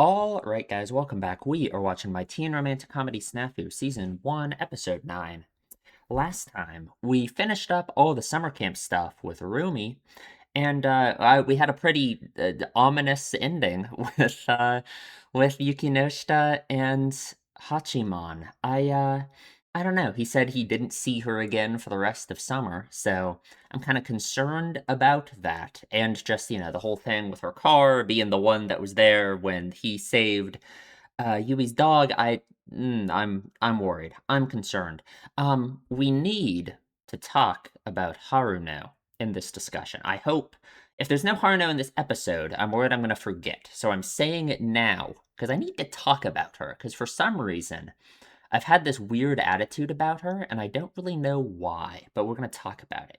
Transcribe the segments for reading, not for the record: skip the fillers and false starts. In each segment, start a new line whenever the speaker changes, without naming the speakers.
Alright, guys, welcome back. We are watching my teen romantic comedy SNAFU, Season 1, Episode 9. Last time, we finished up all the summer camp stuff with Rumi, and we had a pretty ominous ending with Yukinoshita and Hachiman. I don't know. He said he didn't see her again for the rest of summer, so I'm kind of concerned about that. And just, the whole thing with her car being the one that was there when he saved Yui's dog. I'm worried. I'm concerned. We need to talk about Haruno in this discussion. I hope if there's no Haruno in this episode, I'm worried I'm going to forget. So I'm saying it now because I need to talk about her because for some reason I've had this weird attitude about her and I don't really know why, but we're going to talk about it.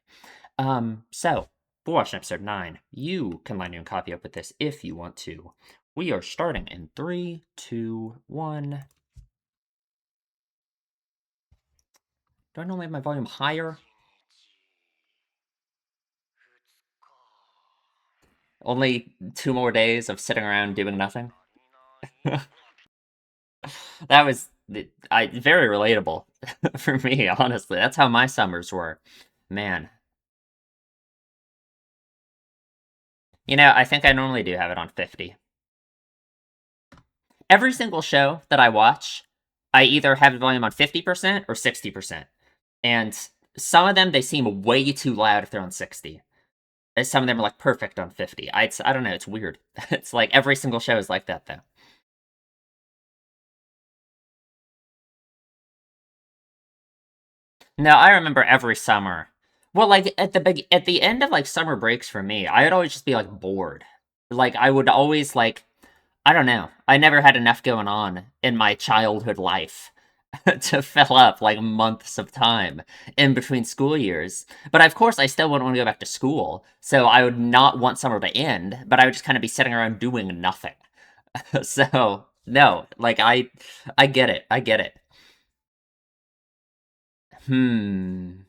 So we're watching episode 9. You can line your copy up with this if you want to. We are starting in 3, 2, 1. Do I normally have my volume higher? Only 2 more days of sitting around doing nothing? That was very relatable for me, honestly. That's how my summers were. Man. I think I normally do have it on 50. Every single show that I watch, I either have the volume on 50% or 60%. And some of them, they seem way too loud if they're on 60. And some of them are like perfect on 50. I don't know, it's weird. It's like every single show is like that, though. No, I remember every summer. Well, like at the end of like summer breaks for me, I would always just be like bored. Like I would always like I don't know. I never had enough going on in my childhood life to fill up like months of time in between school years. But of course, I still wouldn't want to go back to school, so I would not want summer to end. But I would just kind of be sitting around doing nothing. So no, like I get it. I get it. Hmm.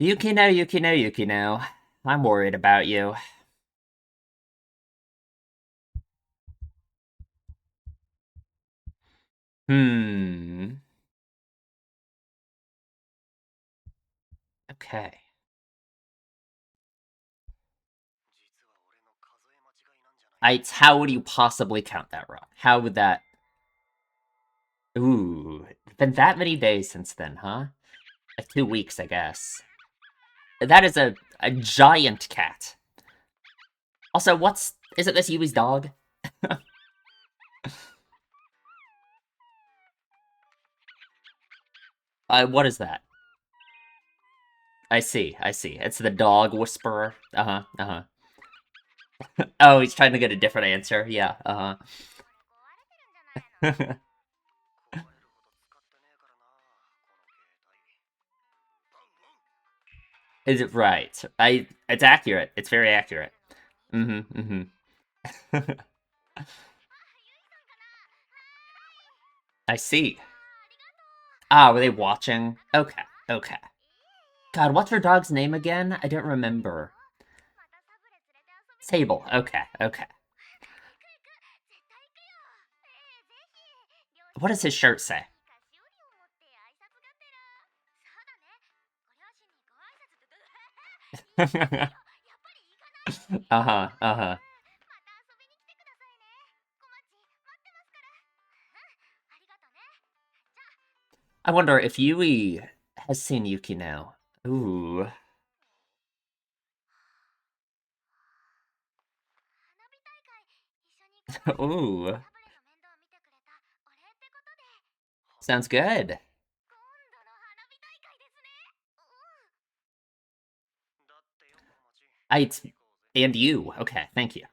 Yukino. I'm worried about you. Hmm. Okay. How would you possibly count that wrong? How would that? Ooh, it's been that many days since then, huh? Like 2 weeks, I guess. That is a giant cat. Also, isn't this Yui's dog? What is that? I see. It's the dog whisperer. Uh-huh, uh-huh. Oh, he's trying to get a different answer. Yeah, uh-huh. Is it right? It's accurate. It's very accurate. Mm-hmm, mm-hmm. I see. Ah, were they watching? Okay, okay. God, what's her dog's name again? I don't remember. Sable. Okay, okay. What does his shirt say? Uh-huh, uh-huh. I wonder if Yui has seen Yuki now. Ooh. Ooh. Sounds good. I and you. Okay, thank you.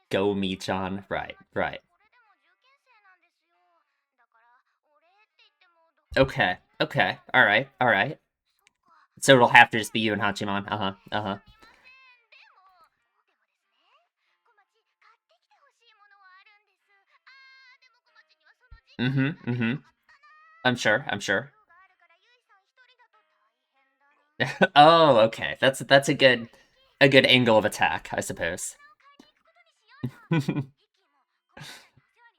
Go me-chan. Right, right. Okay, okay. Alright, alright. So it'll have to just be you and Hachiman. Uh-huh, uh-huh. Mm-hmm, mm-hmm. I'm sure, I'm sure. Oh, okay. That's a good angle of attack, I suppose.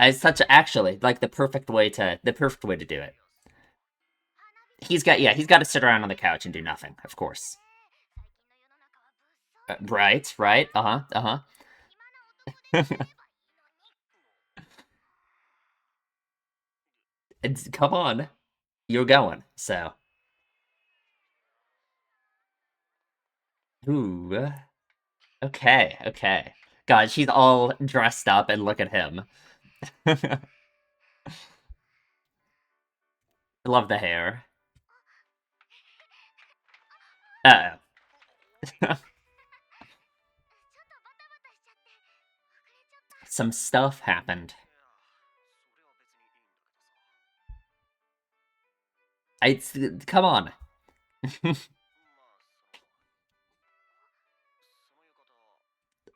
It's such actually like the perfect way to do it. He's got to sit around on the couch and do nothing, of course. Right, right. Uh-huh, uh-huh. Come on. You're going. So, ooh. Okay, okay. God, she's all dressed up and look at him. I love the hair. Uh-oh. Some stuff happened. It's come on.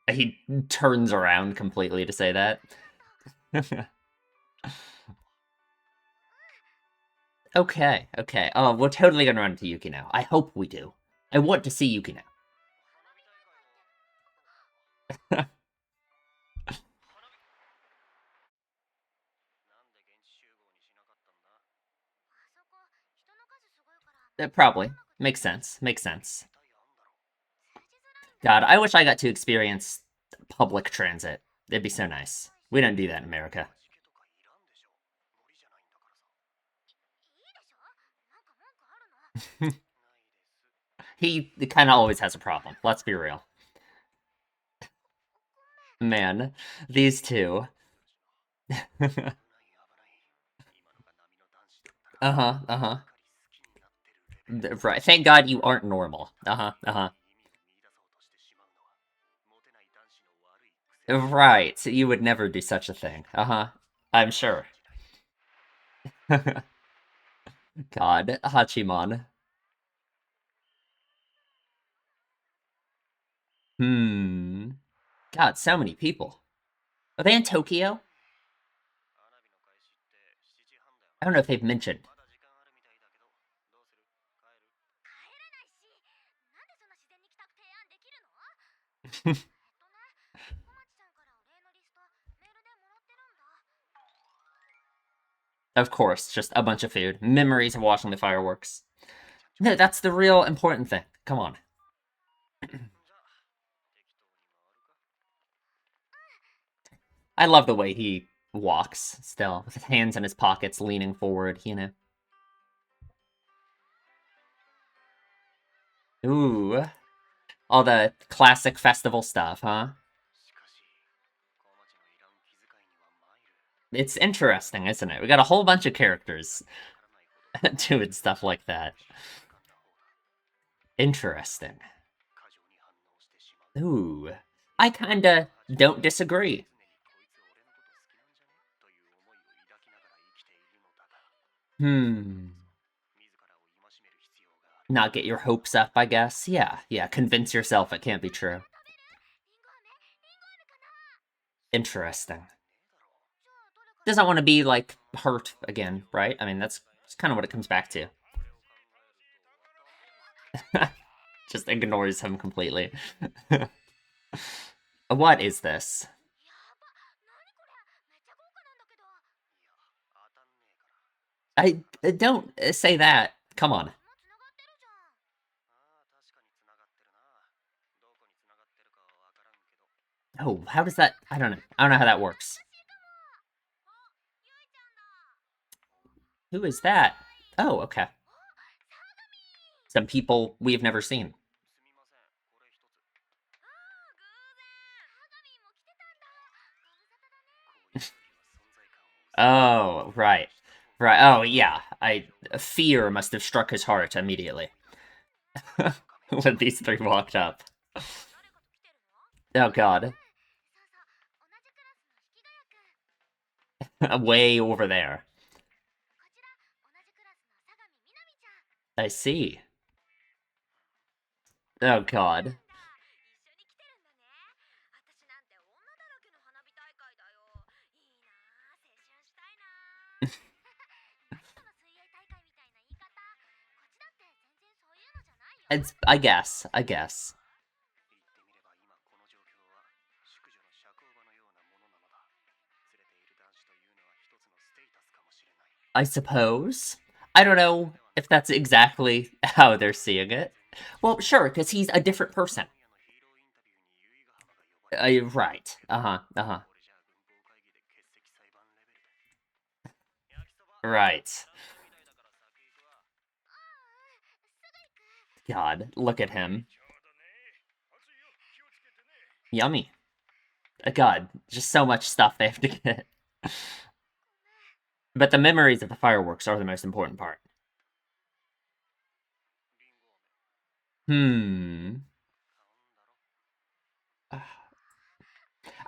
He turns around completely to say that. Okay, okay. Oh, we're totally gonna run into Yuki now. I hope we do. I want to see Yuki now. Probably. Makes sense. Makes sense. God, I wish I got to experience public transit. It'd be so nice. We don't do that in America. He kind of always has a problem. Let's be real. Man, these two. Uh-huh, uh-huh. Right. Thank God you aren't normal. Uh-huh, uh-huh. Right. So you would never do such a thing. Uh-huh. I'm sure. God, Hachiman. Hmm. God, so many people. Are they in Tokyo? I don't know if they've mentioned. Of course, just a bunch of food. Memories of watching the fireworks. No, that's the real important thing. Come on. I love the way he walks still, with his hands in his pockets, leaning forward, you know. Ooh. All the classic festival stuff, huh? It's interesting, isn't it? We got a whole bunch of characters doing stuff like that. Interesting. Ooh. I kinda don't disagree. Hmm. Not get your hopes up, I guess. Yeah, yeah. Convince yourself it can't be true. Interesting. Doesn't want to be, like, hurt again, right? I mean, that's kind of what it comes back to. Just ignores him completely. What is this? I don't say that. Come on. Oh, how does that? I don't know. I don't know how that works. Who is that? Oh, okay. Some people we've never seen. Oh, right. Right. Oh, yeah. Fear must have struck his heart immediately when these three walked up. Oh God. Way over there. I see. Oh God. I guess. I guess. I suppose. I don't know if that's exactly how they're seeing it. Well, sure, because he's a different person. Right. Uh-huh. Uh-huh. Right. God, look at him. Yummy. God, just so much stuff they have to get. But the memories of the fireworks are the most important part. Hmm.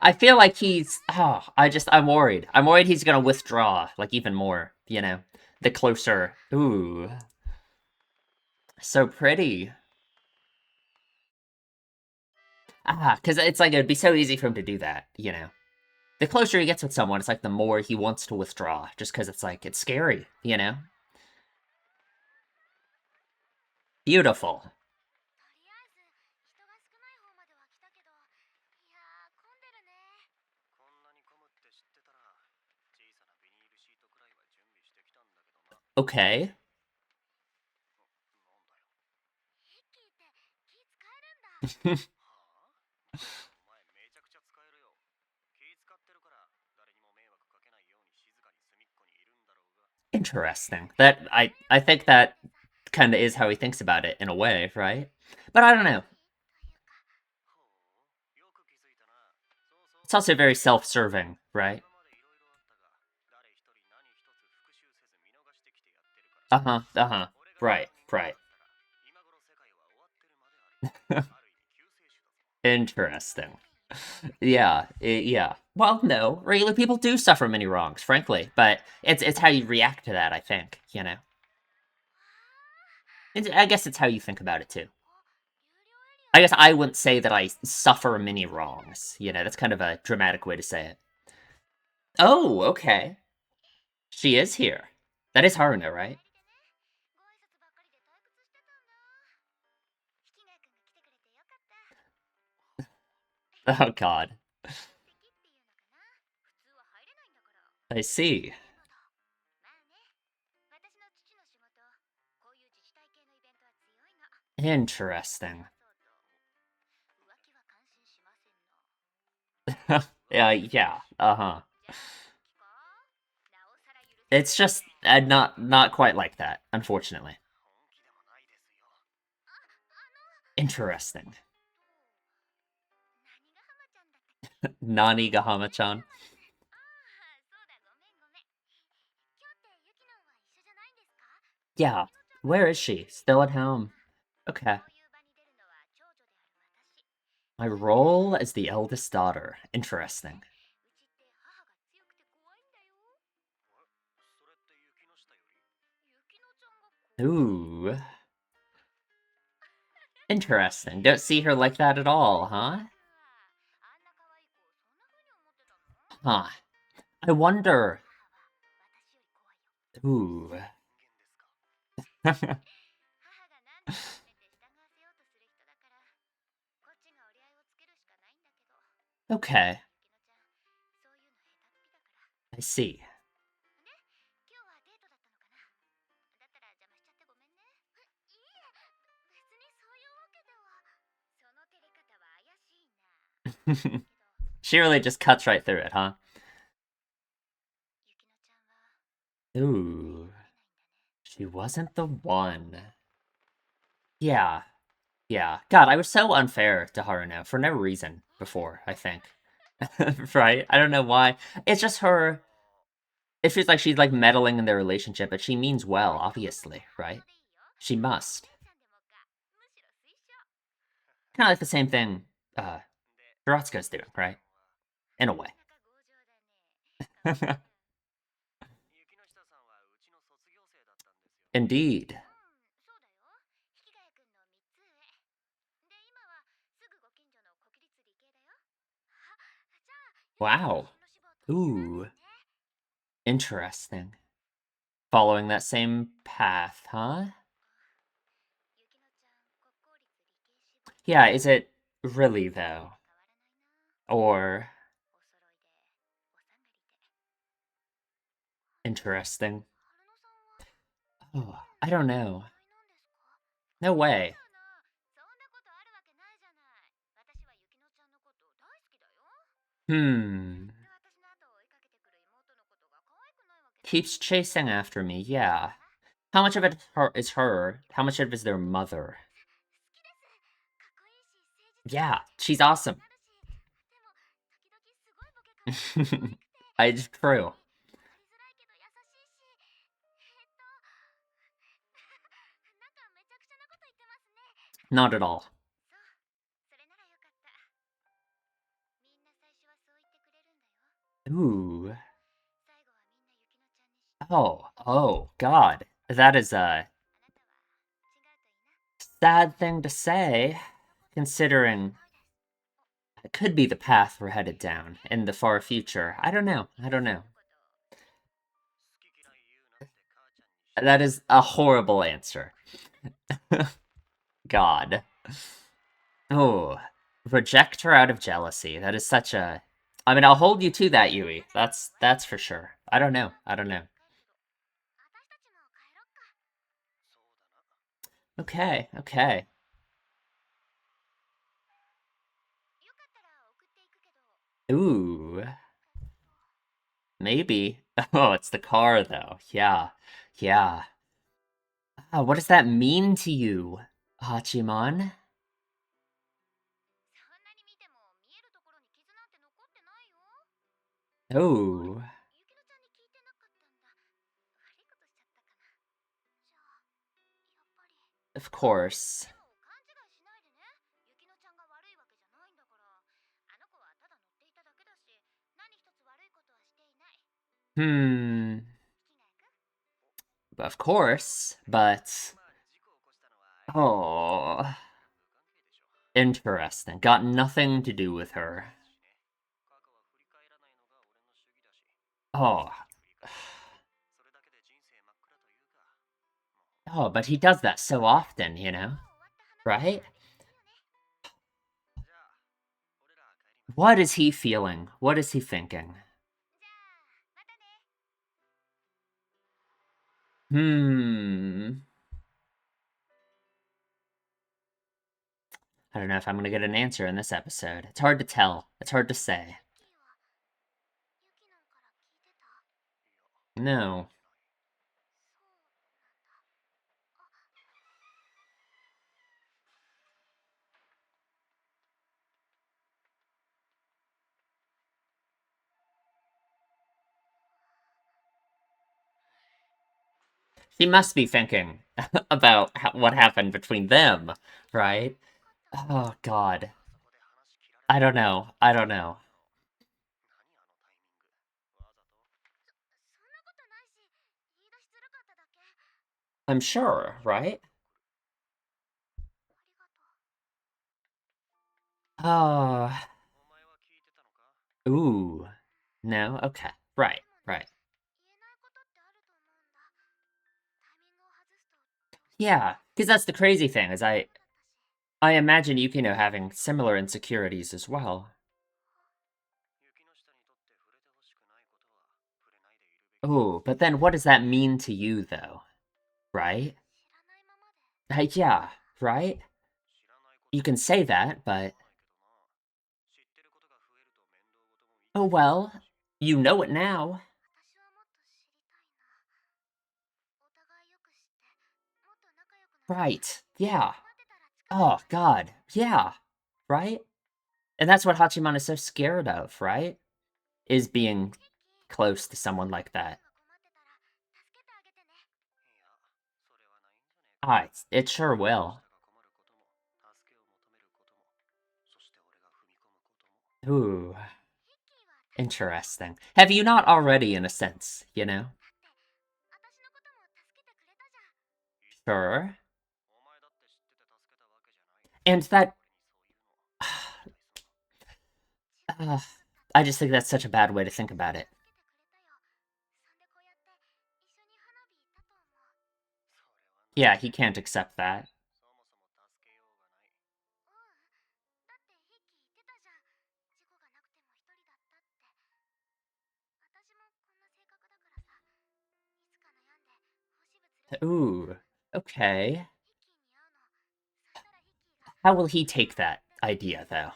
I feel like he's. Oh, I'm worried. I'm worried he's gonna withdraw, like, even more, you know? The closer. Ooh. So pretty. Ah, because it's like, it'd be so easy for him to do that, you know? The closer he gets with someone, it's like the more he wants to withdraw, just because it's like, it's scary, you know? Beautiful. Okay. Interesting. I think that kind of is how he thinks about it in a way, right? But I don't know. It's also very self-serving, right? Uh-huh, uh-huh. Right, right. Interesting. Yeah, yeah. Well, no, regular people do suffer many wrongs, frankly, but it's how you react to that, I think, you know? I guess it's how you think about it, too. I guess I wouldn't say that I suffer many wrongs, you know? That's kind of a dramatic way to say it. Oh, okay. She is here. That is Haruna, right? Oh god. I see. Interesting. Yeah, uh-huh. It's just not quite like that, unfortunately. Interesting. Nani Gahama-chan. Yeah. Where is she? Still at home. Okay. My role as the eldest daughter. Interesting. Ooh. Interesting. Don't see her like that at all, huh? Huh. I wonder. Ooh. Okay. I see. She really just cuts right through it, huh? Ooh. She wasn't the one. Yeah. Yeah. God, I was so unfair to Haruno for no reason before, I think. Right? I don't know why. It's just her. It feels like she's like meddling in their relationship, but she means well, obviously, right? She must. Kind of like the same thing Shiratsuka's doing, right? In a way. Indeed. Wow. Ooh. Interesting. Following that same path, huh? Yeah, is it really though? Or interesting? Oh, I don't know. No way. Hmm. Keeps chasing after me, yeah. How much of it is her? How much of it is their mother? Yeah, she's awesome. It's true. Not at all. Ooh. Oh, God. That is a sad thing to say, considering it could be the path we're headed down in the far future. I don't know. I don't know. That is a horrible answer. God. Oh, reject her out of jealousy. That is such a. I mean, I'll hold you to that, Yui. That's for sure. I don't know. I don't know. Okay, okay. Ooh, maybe. Oh, it's the car though. Yeah, yeah. What does that mean to you, Hachiman? Oh, of course. Hmm. Of course, but oh, interesting. Got nothing to do with her. Oh. Oh, but he does that so often, you know? Right? What is he feeling? What is he thinking? Hmm. I don't know if I'm gonna get an answer in this episode. It's hard to tell. It's hard to say. No. She must be thinking about what happened between them, right? Oh, God. I don't know. I don't know. I'm sure, right? Oh. Ooh. No? Okay. Right, right. Yeah, because that's the crazy thing, is I imagine Yukino having similar insecurities as well. Oh, but then what does that mean to you, though? Right? Yeah, right? You can say that, but oh well, you know it now. Right. Yeah. Oh, God. Yeah. Right? And that's what Hachiman is so scared of, right? Is being close to someone like that. Ah, it sure will. Ooh, interesting. Have you not already, in a sense, you know? Sure. And that. Uh, I just think that's such a bad way to think about it. Yeah, he can't accept that. Ooh. Okay. How will he take that idea, though?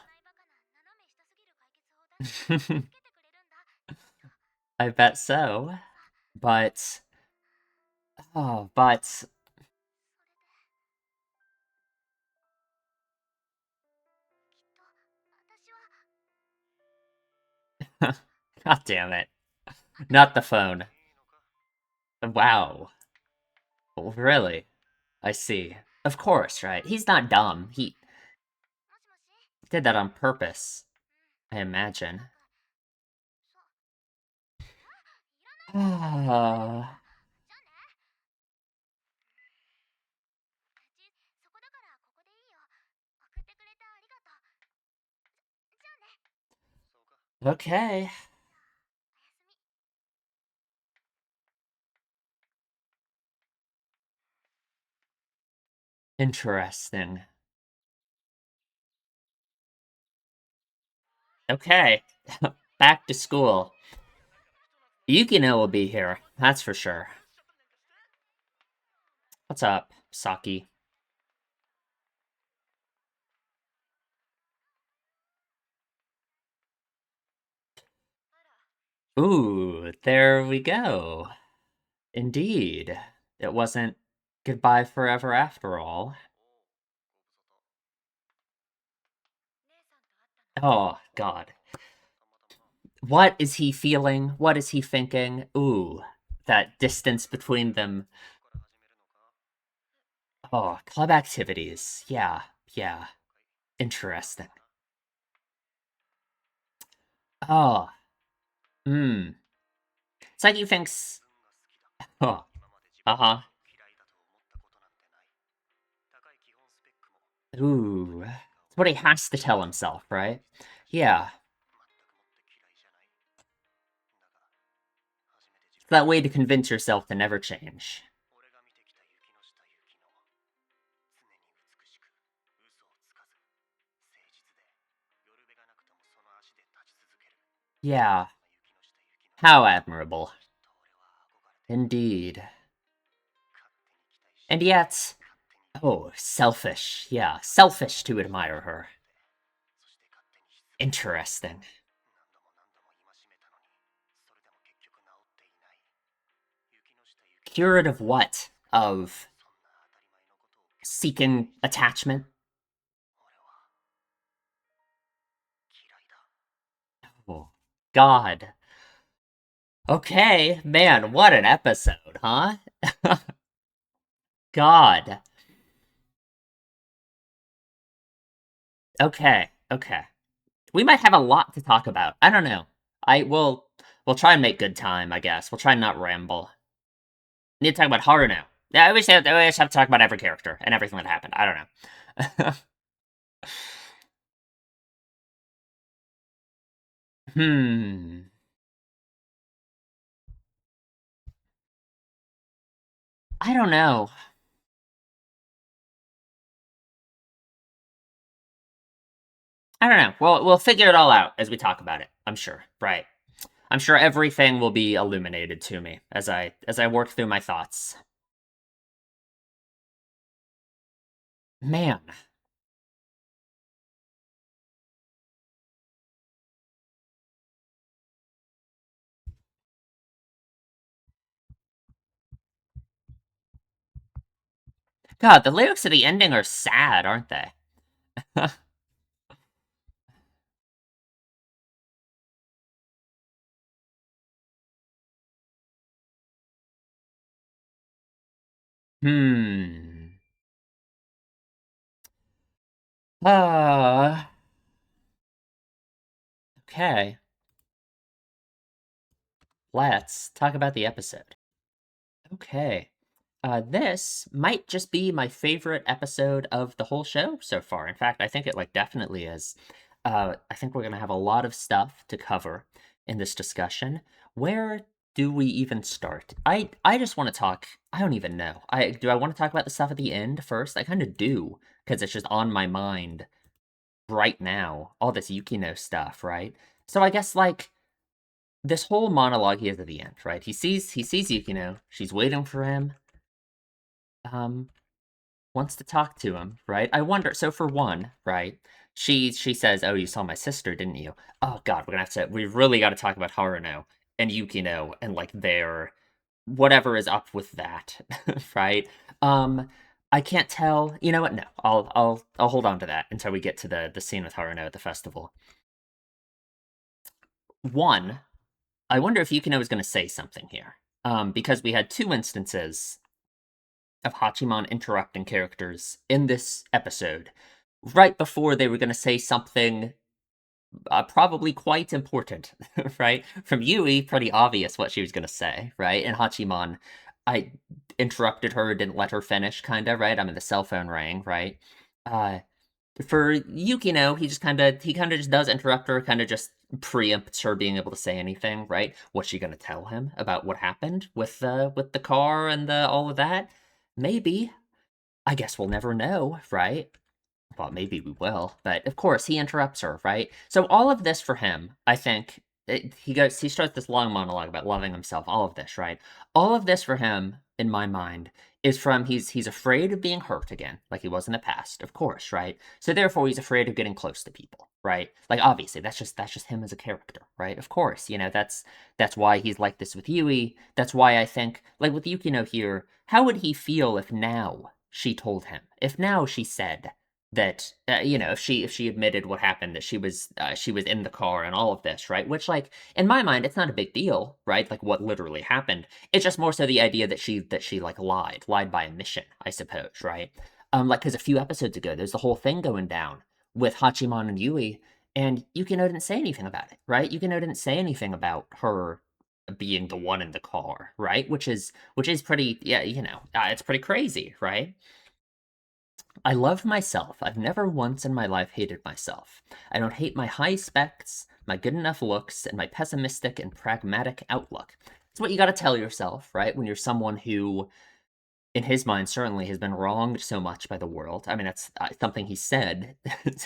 I bet so. But oh, but God damn it. Not the phone. Wow. Really? I see. Of course, right? He's not dumb. He did that on purpose, I imagine. Ah. Okay. Interesting. Okay. Back to school. Yukino will be here, that's for sure. What's up, Saki? Ooh, there we go. Indeed. It wasn't goodbye forever after all. Oh, God. What is he feeling? What is he thinking? Ooh, that distance between them. Oh, club activities. Yeah, yeah. Interesting. Oh, hmm. Psyche thinks. Oh, uh-huh. Ooh. It's what he has to tell himself, right? Yeah. It's that way to convince yourself to never change. Yeah. How admirable. Indeed. And yet, oh, selfish. Yeah, selfish to admire her. Interesting. Cured of what? Of seeking attachment? Oh, God. Okay, man, what an episode, huh? God. Okay, okay. We might have a lot to talk about. I don't know. I will. We'll try and make good time, I guess. We'll try and not ramble. Need to talk about horror now. Yeah, we should have to talk about every character and everything that happened. I don't know. Hmm. I don't know. I don't know. We'll figure it all out as we talk about it. I'm sure. Right. I'm sure everything will be illuminated to me as I work through my thoughts. Man. God, the lyrics at the ending are sad, aren't they? Hmm. Uh, okay. Let's talk about the episode. Okay. This might just be my favorite episode of the whole show so far. In fact, I think it like definitely is. I think we're gonna have a lot of stuff to cover in this discussion. Where do we even start? I just want to talk. I don't even know. I want to talk about the stuff at the end first. I kind of do because it's just on my mind right now. All this Yukino stuff, right? So I guess like this whole monologue he has at the end, right? He sees Yukino. She's waiting for him. um, wants to talk to him, right? I wonder. So for one, right? She says, "Oh, you saw my sister, didn't you?" Oh God, we're gonna have to. We really got to talk about Haruno and Yukino and like their whatever is up with that, right? Um, I can't tell. You know what? No, I'll hold on to that until we get to the scene with Haruno at the festival. One, I wonder if Yukino is going to say something here, because we had two instances of Hachiman interrupting characters in this episode right before they were going to say something probably quite important, right? From Yui, pretty obvious what she was going to say, right? And Hachiman, I interrupted her, didn't let her finish, kind of, right? I mean, the cell phone rang, right? Uh, for Yukino, he kind of just does interrupt her, kind of just preempts her being able to say anything, right? What's she gonna tell him about what happened with the car and the all of that? Maybe. I guess we'll never know, right? Well, maybe we will, but of course he interrupts her, right? So all of this for him, I think, he starts this long monologue about loving himself, all of this, right? All of this for him, in my mind, is from he's afraid of being hurt again, like he was in the past, of course, right? So therefore he's afraid of getting close to people, right? Like obviously that's just him as a character, right? Of course, that's why he's like this with Yui. That's why I think like with Yukino here, how would he feel if now she told him? If now she said that if she admitted what happened, that she was in the car and all of this, right? Which like in my mind it's not a big deal, right? Like what literally happened. It's just more so the idea that she like lied by omission, I suppose, right? Like because a few episodes ago there's the whole thing going down with Hachiman and Yui, and Yukino didn't say anything about it, right? Yukino didn't say anything about her being the one in the car, right? Which is pretty, yeah, it's pretty crazy, right? I love myself. I've never once in my life hated myself. I don't hate my high specs, my good enough looks, and my pessimistic and pragmatic outlook. It's what you gotta tell yourself, right? When you're someone who, in his mind, certainly has been wronged so much by the world. I mean, that's something he said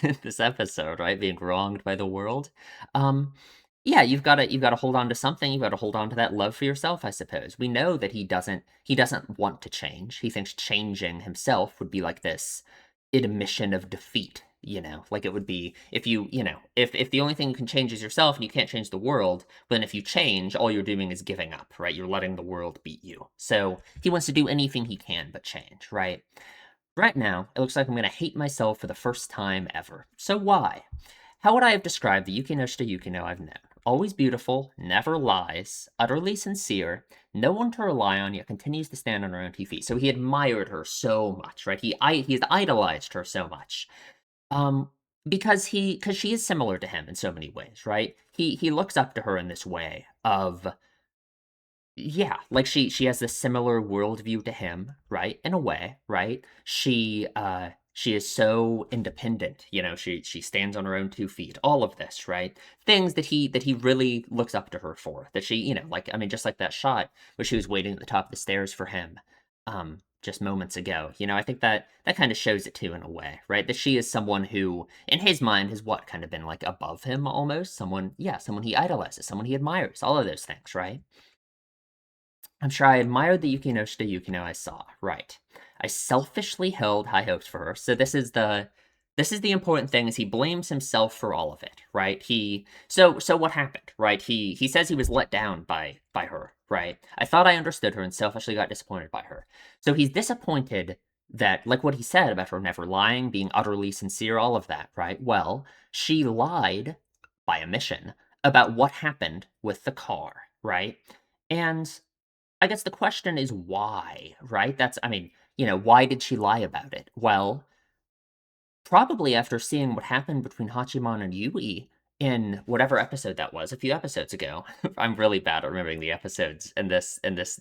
in this episode, right? Being wronged by the world. Um, yeah, you've got to hold on to something. You've got to hold on to that love for yourself, I suppose. We know that he doesn't want to change. He thinks changing himself would be like this admission of defeat. Like it would be if if the only thing you can change is yourself and you can't change the world, then if you change, all you're doing is giving up, right? You're letting the world beat you. So he wants to do anything he can but change, right? Right now, it looks like I'm going to hate myself for the first time ever. So why? How would I have described the Yukinoshita Yukino I've known? Always beautiful, never lies, utterly sincere, no one to rely on, yet continues to stand on her own two feet. So he admired her so much, right? He's idolized her so much. Um, because she is similar to him in so many ways, right? He looks up to her in this way of yeah, like she has this similar worldview to him, right? In a way, right? She is so independent, she stands on her own two feet, all of this, right? Things that he really looks up to her for. That she, like I mean, just like that shot where she was waiting at the top of the stairs for him, just moments ago. I think that kind of shows it too in a way, right? That she is someone who, in his mind, has what kind of been like above him almost. Someone he idolizes, someone he admires, all of those things, right? I'm sure I admired the Yukinoshita Yukino I saw. Right. I selfishly held high hopes for her. So this is the important thing is he blames himself for all of it, right? So what happened, right? He says he was let down by her, right? I thought I understood her and selfishly got disappointed by her. So he's disappointed that like what he said about her never lying, being utterly sincere, all of that, right? Well, she lied by omission about what happened with the car, right? And I guess the question is why, right? I mean, why did she lie about it? Well, probably after seeing what happened between Hachiman and Yui in whatever episode that was, a few episodes ago. I'm really bad at remembering the episodes in this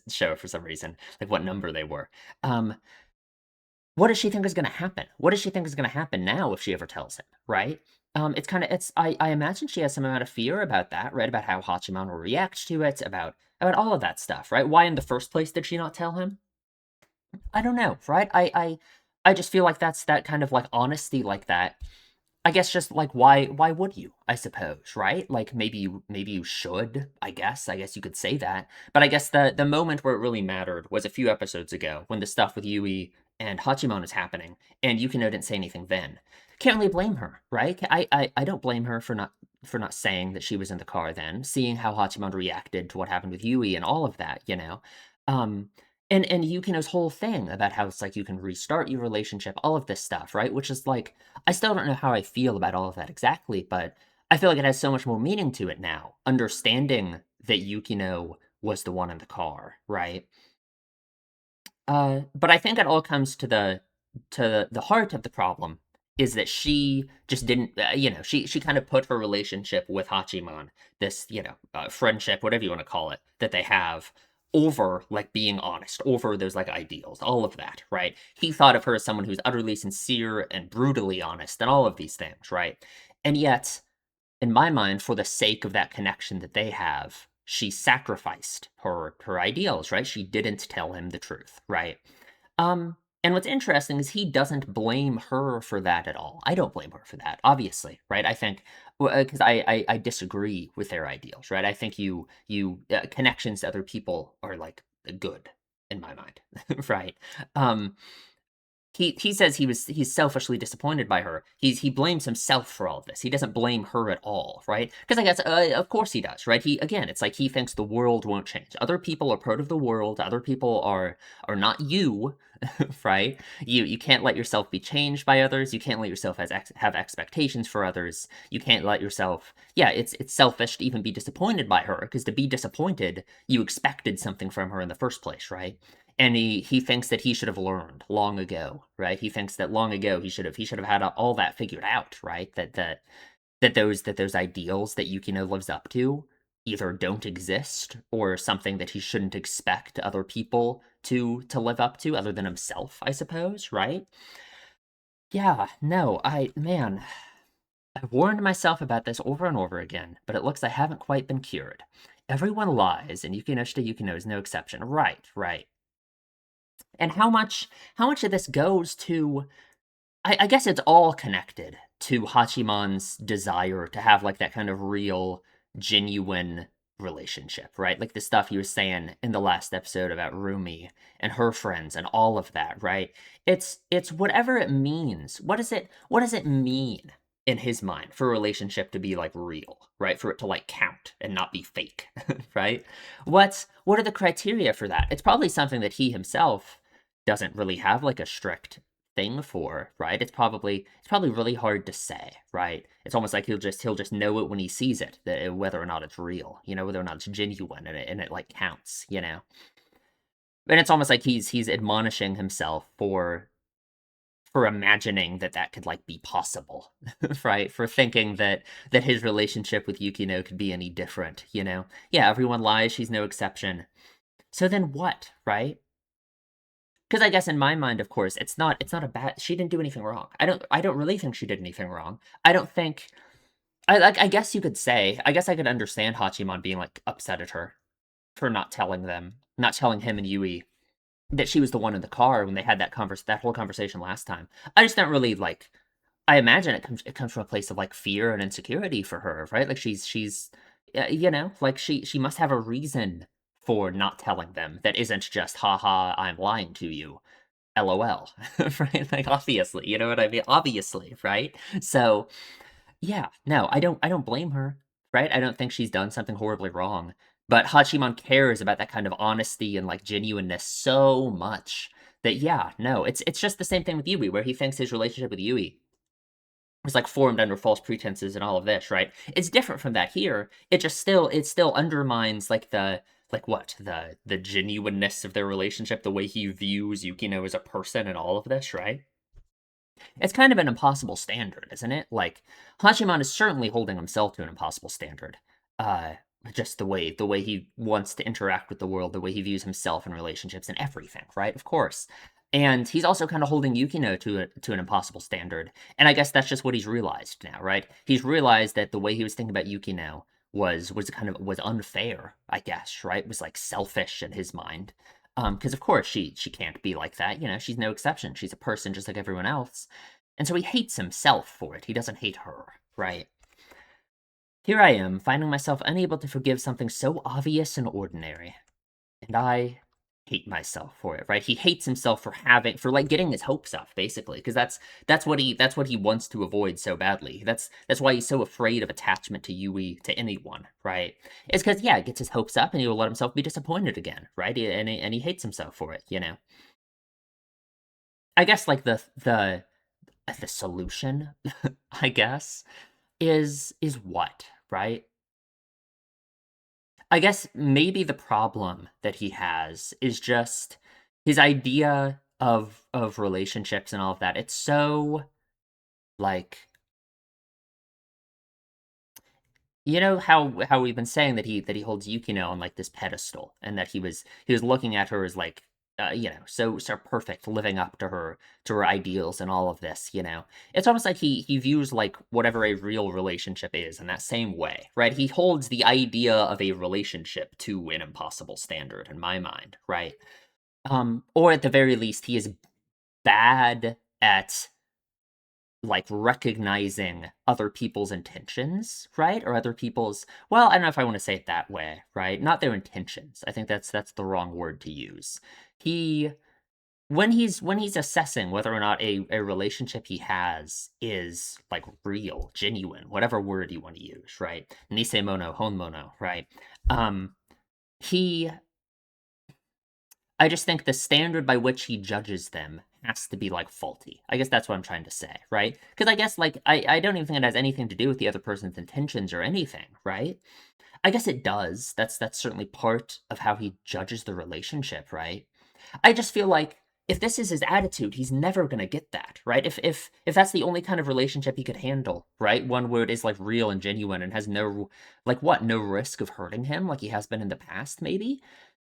show for some reason, like what number they were. Um, what does she think is going to happen? What does she think is going to happen now if she ever tells him, right? I imagine she has some amount of fear about that, right? About how Hachiman will react to it, about all of that stuff, right? Why in the first place did she not tell him? I don't know, right? I just feel like that kind of like honesty like that. I guess just like why would you? I suppose, right? Like maybe you should, I guess. I guess you could say that. But I guess the moment where it really mattered was a few episodes ago when the stuff with Yui and Hachimon is happening, and Yukino didn't say anything then. Can't really blame her, right? I don't blame her for not saying that she was in the car then, seeing how Hachimon reacted to what happened with Yui and all of that, you know. Um and Yukino's whole thing about how it's like you can restart your relationship, all of this stuff, right? Which is like I still don't know how I feel about all of that exactly, but I feel like it has so much more meaning to it now, understanding that Yukino was the one in the car, right? But I think it all comes to the heart of the problem is that she just didn't, she kind of put her relationship with Hachimon, this, friendship, whatever you want to call it, that they have over like being honest, over those like ideals, all of that, right? He thought of her as someone who's utterly sincere and brutally honest and all of these things, right? And yet, in my mind, for the sake of that connection that they have, she sacrificed her ideals, right? She didn't tell him the truth, right? And what's interesting is he doesn't blame her for that at all. I don't blame her for that, obviously, right? I think because I disagree with their ideals, right? I think connections to other people are like good in my mind, right? Um, he says he's selfishly disappointed by her. He blames himself for all of this. He doesn't blame her at all, right? Because I guess of course he does, right? He again, it's like he thinks the world won't change. Other people are part of the world. Other people are not you, right? You can't let yourself be changed by others. You can't let yourself have expectations for others. You can't let yourself. Yeah, it's selfish to even be disappointed by her because to be disappointed, you expected something from her in the first place, right? And he thinks that he should have learned long ago, right? He thinks that long ago he should have had all that figured out, right? That those ideals that Yukino lives up to either don't exist or something that he shouldn't expect other people to live up to other than himself, I suppose, right? Yeah, no, man, I warned myself about this over and over again, but it looks I haven't quite been cured. Everyone lies, and Yukino Shite Yukino is no exception. Right, right. And how much of this goes to I guess it's all connected to Hachiman's desire to have like that kind of real, genuine relationship, right? Like the stuff you were saying in the last episode about Rumi and her friends and all of that, right? It's whatever it means. What does it mean in his mind for a relationship to be like real, right? For it to like count and not be fake, right? What are the criteria for that? It's probably something that he himself doesn't really have like a strict thing for, right? It's probably really hard to say, right? It's almost like he'll just know it when he sees it, whether or not it's real, whether or not it's genuine and it like counts, And it's almost like he's admonishing himself for imagining that could like be possible, right? For thinking that his relationship with Yukino could be any different, Yeah, everyone lies, she's no exception. So then what, right? Because I guess in my mind, of course, it's not a bad. She didn't do anything wrong. I don't really think she did anything wrong. I don't think. I guess you could say. I guess I could understand Hachimon being like upset at her for not telling him and Yui that she was the one in the car when they had that whole conversation last time. I just don't really like. I imagine it comes from a place of like fear and insecurity for her, right? Like she's like she must have a reason for not telling them that isn't just haha I'm lying to you, lol. Right? Like obviously, you know what I mean? Obviously, right? So yeah, no, I don't blame her, right? I don't think she's done something horribly wrong, but Hachimon cares about that kind of honesty and like genuineness so much that yeah, no, it's just the same thing with Yui, where he thinks his relationship with Yui was like formed under false pretenses and all of this, right? It's different from that here. It still undermines like the genuineness of their relationship, the way he views Yukino as a person and all of this, right? It's kind of an impossible standard, isn't it? Like Hachiman is certainly holding himself to an impossible standard. Uh just the way he wants to interact with the world, the way he views himself in relationships and everything, right? Of course. And he's also kind of holding Yukino to an impossible standard. And I guess that's just what he's realized now, right? He's realized that the way he was thinking about Yukino was unfair, I guess, right? It was like selfish in his mind. Because of course she can't be like that, she's no exception. She's a person just like everyone else. And so he hates himself for it. He doesn't hate her, right? Here I am, finding myself unable to forgive something so obvious and ordinary. And I hate myself for it, right? He hates himself for like getting his hopes up, basically, because that's what he wants to avoid so badly. That's why he's so afraid of attachment to Yui, to anyone, right? It's because, yeah, it gets his hopes up and he will let himself be disappointed again, right? And he hates himself for it, you know. I guess like the solution, I guess, is what, right? I guess maybe the problem that he has is just his idea of relationships and all of that. It's so like, you know how we've been saying that he holds Yukino on like this pedestal, and that he was looking at her as like, so perfect, living up to her ideals and all of this. It's almost like he views like whatever a real relationship is in that same way, right? He holds the idea of a relationship to an impossible standard in my mind, right? Or at the very least, he is bad at like recognizing other people's intentions, right? Or other people's, well, I don't know if I want to say it that way, right? Not their intentions. I think that's the wrong word to use. He when he's assessing whether or not a relationship he has is like real, genuine, whatever word you want to use, right? Nisemono, honmono, right? Um he I just think the standard by which he judges them has to be like faulty. I guess that's what I'm trying to say, right? Because I guess like I don't even think it has anything to do with the other person's intentions or anything, right? I guess it does. That's certainly part of how he judges the relationship, right? I just feel like if this is his attitude, he's never gonna get that, right? If that's the only kind of relationship he could handle, right? One where it is like real and genuine and has no like what, no risk of hurting him like he has been in the past, maybe?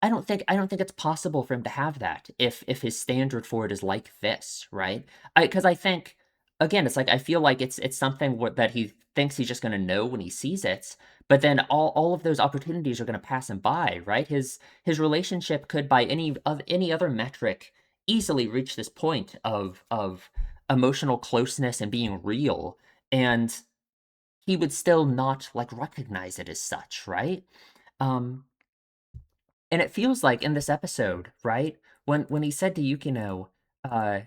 I don't think it's possible for him to have that if his standard for it is like this, right? Because I think again, it's like I feel like it's something that he thinks he's just going to know when he sees it, but then all of those opportunities are going to pass him by, right? His relationship could, by any other metric, easily reach this point of emotional closeness and being real, and he would still not like recognize it as such, right? Um, and it feels like in this episode, right? When he said to Yukino, uh,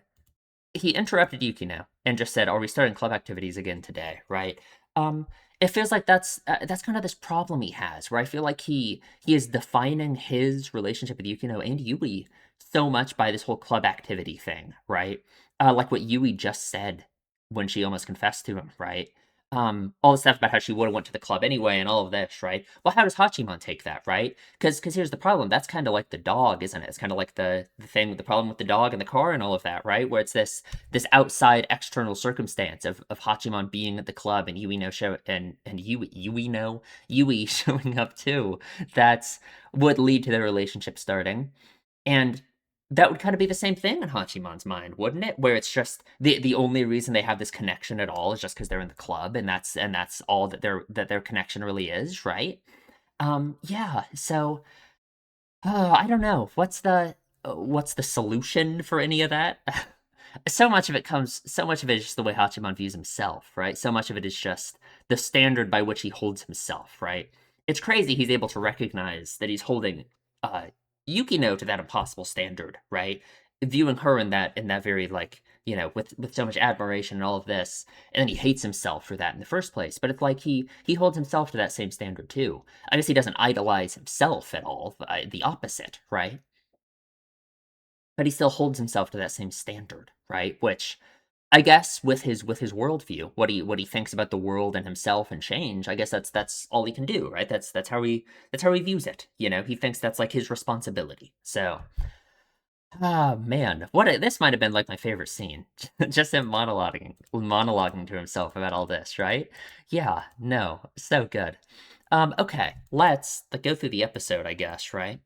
he interrupted Yukino and just said, "Are we starting club activities again today?" Right? Um, it feels like that's kind of this problem he has, where I feel like he is defining his relationship with Yukino and Yui so much by this whole club activity thing, right? Like what Yui just said when she almost confessed to him, right? All the stuff about how she would have went to the club anyway and all of this, right? Well, how does Hachimon take that, right? Because here's the problem. That's kind of like the dog, isn't it? It's kind of like the thing, the problem with the dog and the car and all of that, right? Where it's this outside external circumstance of Hachimon being at the club and Yui no show and Yui showing up too. That's would lead to their relationship starting. And that would kind of be the same thing in Hachimon's mind, wouldn't it? Where it's just the only reason they have this connection at all is just because they're in the club, and that's all that their connection really is, right? Yeah. So I don't know. What's the solution for any of that? So much of it is just the way Hachiman views himself, right? So much of it is just the standard by which he holds himself, right? It's crazy he's able to recognize that he's holding uh Yukino to that impossible standard, right? Viewing her in that very like, with so much admiration and all of this, and then he hates himself for that in the first place. But it's like he holds himself to that same standard too. I guess he doesn't idolize himself at all, the opposite, right? But he still holds himself to that same standard, right? Which I guess with his worldview, what he thinks about the world and himself and change, I guess that's all he can do, right? That's how he views it. He thinks that's like his responsibility. So, man, this might have been like my favorite scene, just him monologuing to himself about all this, right? Yeah, no, so good. Okay, let's like go through the episode, I guess, right?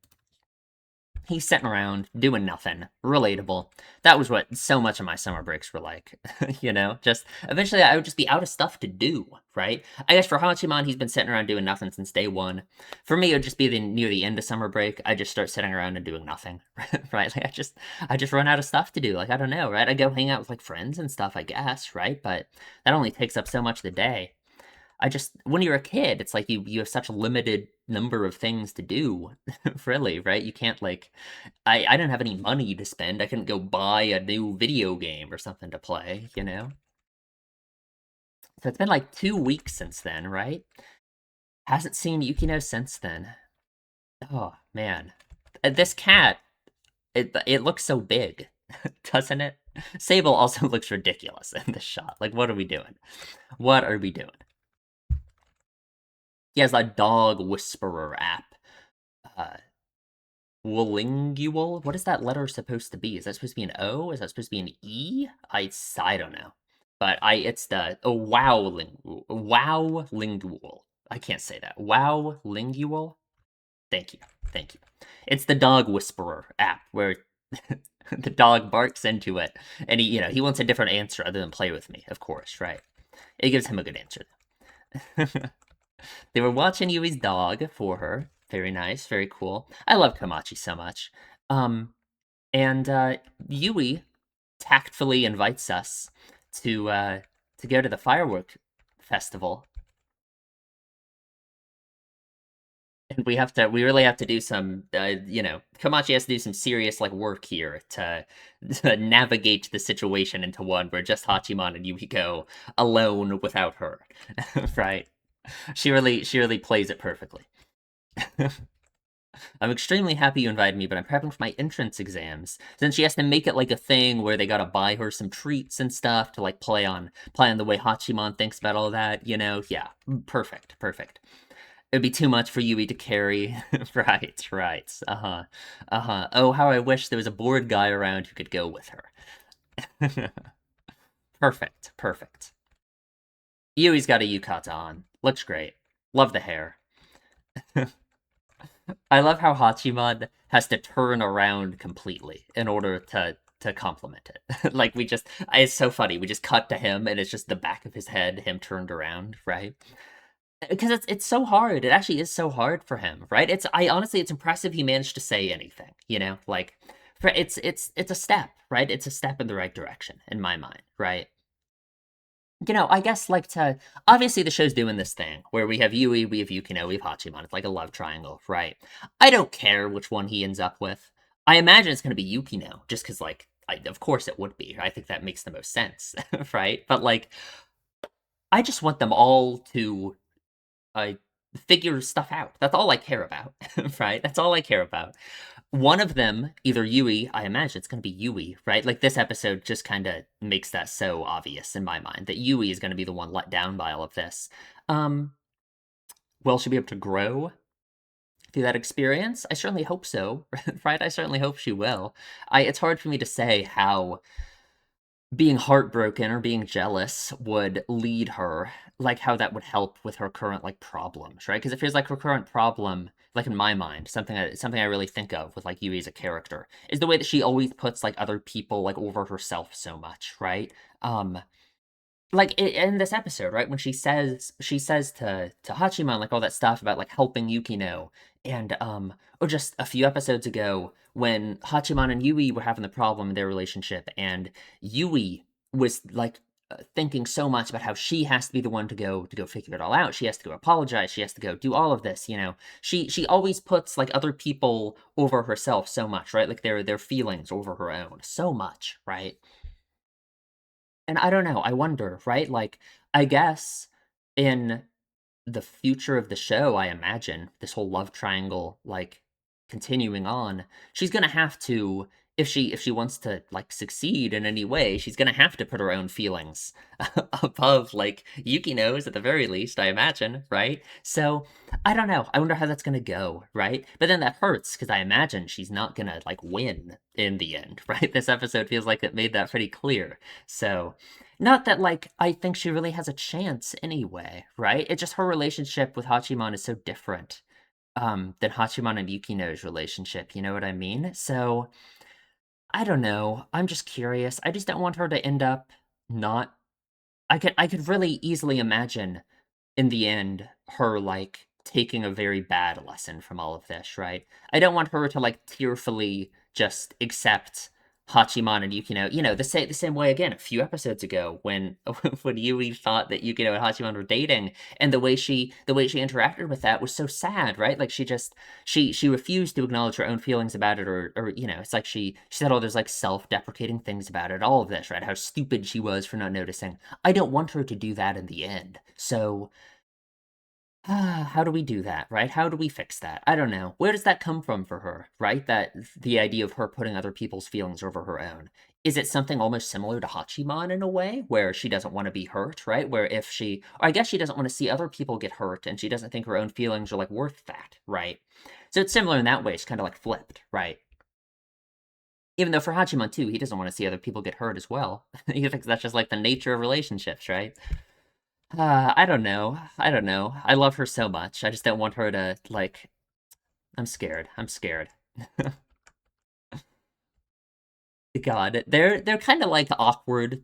He's sitting around doing nothing. Relatable. That was what so much of my summer breaks were like. Just eventually I would just be out of stuff to do, right? I guess for Hachiman, he's been sitting around doing nothing since day one. For me, it would just be near the end of summer break. I just start sitting around and doing nothing, right? Like I just run out of stuff to do. Like I don't know, right? I go hang out with like friends and stuff, I guess, right? But that only takes up so much of the day. When you're a kid, it's like you have such a limited number of things to do, really, right? You can't like I didn't have any money to spend. I couldn't go buy a new video game or something to play, you know? So it's been like 2 weeks since then, right? Hasn't seen Yukino since then. Oh man. This cat, it looks so big, doesn't it? Sable also looks ridiculous in this shot. Like, what are we doing? What are we doing? He has a dog whisperer app. Uh, Wolingual? What is that letter supposed to be? Is that supposed to be an O? Is that supposed to be an E? I don't know. But it's the wow lingual. I can't say that. Wow lingual. Thank you. Thank you. It's the dog whisperer app where the dog barks into it and he wants a different answer other than play with me, of course, right? It gives him a good answer. They were watching Yui's dog for her. Very nice, very cool. I love Komachi so much. And Yui tactfully invites us to go to the firework festival. And we really have to do some, Komachi has to do some serious like work here to navigate the situation into one where just Hachiman and Yui go alone without her, right? She really plays it perfectly. I'm extremely happy you invited me, but I'm prepping for my entrance exams. Since she has to make it like a thing where they gotta buy her some treats and stuff to like play on the way Hachiman thinks about all that, Yeah, perfect, perfect. It'd be too much for Yui to carry. Right, right. Uh-huh. Uh-huh. Oh, how I wish there was a bored guy around who could go with her. Perfect, perfect. Yui's got a yukata on. Looks great. Love the hair. I love how Hachiman has to turn around completely in order to compliment it. Like it's so funny. We just cut to him and it's just the back of his head, him turned around, right? Because it's so hard. It actually is so hard for him, right? I honestly it's impressive he managed to say anything, Like it's a step, right? It's a step in the right direction in my mind, right? I guess like to obviously the show's doing this thing where we have Yui, we have Yukino, we have Hachiman. It's like a love triangle, right? I don't care which one he ends up with. I imagine it's gonna be Yukino, just because of course it would be. I think that makes the most sense, right? But like, I just want them all to uh, figure stuff out. That's all I care about, right? That's all I care about. One of them, either Yui, I imagine it's going to be Yui, right? Like this episode just kind of makes that so obvious in my mind that Yui is going to be the one let down by all of this. Will she be able to grow through that experience? I certainly hope so, right? I certainly hope she will. It's hard for me to say how being heartbroken or being jealous would lead her, like how that would help with her current like problems, right? Because it feels like her current problem, like in my mind, something I really think of with like Yui as a character, is the way that she always puts like other people like over herself so much, right? Like in this episode, right, when she says to Hachiman like all that stuff about like helping Yukino, and or just a few episodes ago when Hachiman and Yui were having the problem in their relationship, and Yui was like thinking so much about how she has to be the one to go figure it all out. She has to go apologize. She has to go do all of this. She always puts like other people over herself so much, right? Like their feelings over her own so much, right? And I don't know, I wonder, right? Like, I guess in the future of the show, I imagine this whole love triangle, like, continuing on, she's gonna have to, if she wants to like succeed in any way, she's gonna have to put her own feelings above like Yukino's at the very least, I imagine, right? So I don't know. I wonder how that's gonna go, right? But then that hurts because I imagine she's not gonna like win in the end, right? This episode feels like it made that pretty clear. So not that like I think she really has a chance anyway, right? It's just her relationship with Hachiman is so different than Hachiman and Yukino's relationship, you know what I mean? So, I don't know, I'm just curious, I just don't want her to end up not I could really easily imagine in the end, her, like, taking a very bad lesson from all of this, right? I don't want her to, like, tearfully just accept Hachiman and Yukino, the same way again a few episodes ago when when Yui thought that Yukino and Hachiman were dating, and the way she interacted with that was so sad, right? Like she refused to acknowledge her own feelings about it, or it's like she said all those like self-deprecating things about it, all of this, right? How stupid she was for not noticing. I don't want her to do that in the end. So how do we do that, right? How do we fix that? I don't know. Where does that come from for her, right? That the idea of her putting other people's feelings over her own. Is it something almost similar to Hachiman in a way, where she doesn't want to be hurt, right? Where if she, or I guess she doesn't want to see other people get hurt, and she doesn't think her own feelings are like worth that, right? So it's similar in that way. It's kind of like flipped, right? Even though for Hachiman too, he doesn't want to see other people get hurt as well. He thinks that's just like the nature of relationships, right? I don't know. I don't know. I love her so much. I just don't want her to like. I'm scared. I'm scared. God, they're kind of like awkward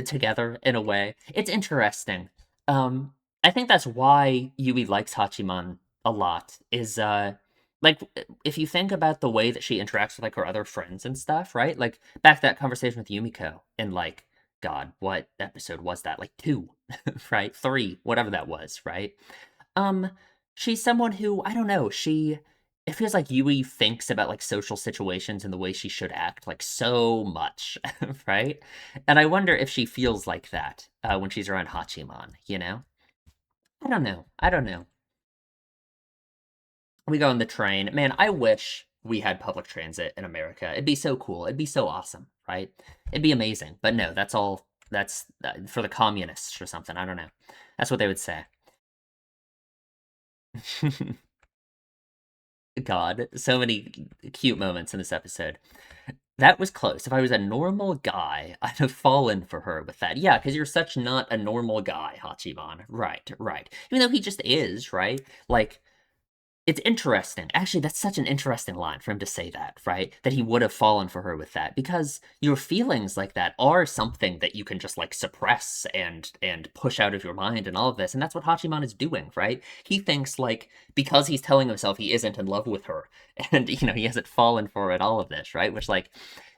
together in a way. It's interesting. Um, I think that's why Yui likes Hachiman a lot. Is like if you think about the way that she interacts with like her other friends and stuff, right? Like back to that conversation with Yumiko in like God, what episode was that? Like two, right? Three, whatever that was, right? Um, she's someone who, I don't know, it feels like Yui thinks about like social situations and the way she should act like so much, right? And I wonder if she feels like that when she's around Hachiman, you know? I don't know. I don't know. We go on the train. Man, I wish we had public transit in America. It'd be so cool. It'd be so awesome, right? It'd be amazing. But no, that's for the communists or something. I don't know. That's what they would say. God, so many cute moments in this episode. That was close. If I was a normal guy, I'd have fallen for her with that. Yeah, because you're such not a normal guy, Hachiman. Right, right. Even though he just is, right? Like, it's interesting. Actually, that's such an interesting line for him to say that, right? That he would have fallen for her with that because your feelings like that are something that you can just like suppress and push out of your mind and all of this. And that's what Hachiman is doing, right? He thinks like because he's telling himself he isn't in love with her and he hasn't fallen for it all of this, right? Which like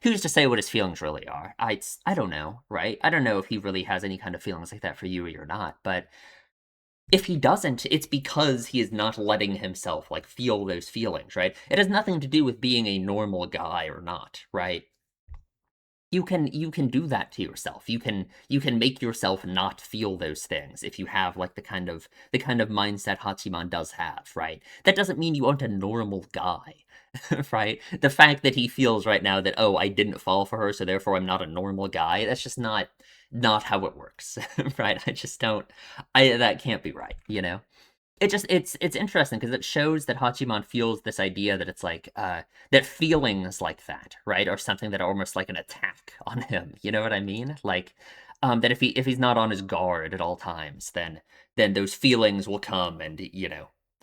who's to say what his feelings really are? I don't know, right? I don't know if he really has any kind of feelings like that for Yui or not, but if he doesn't, it's because he is not letting himself like feel those feelings, right? It has nothing to do with being a normal guy or not, right? You can do that to yourself. You can make yourself not feel those things if you have like the kind of mindset Hachiman does have, right? That doesn't mean you aren't a normal guy. Right? The fact that he feels right now that, oh, I didn't fall for her, so therefore I'm not a normal guy, that's just not how it works. Right? I just don't I that can't be right, you know? It's interesting because it shows that Hachiman feels this idea that it's like that feelings like that, right, are something that are almost like an attack on him. You know what I mean? Like that if he's not on his guard at all times, then those feelings will come and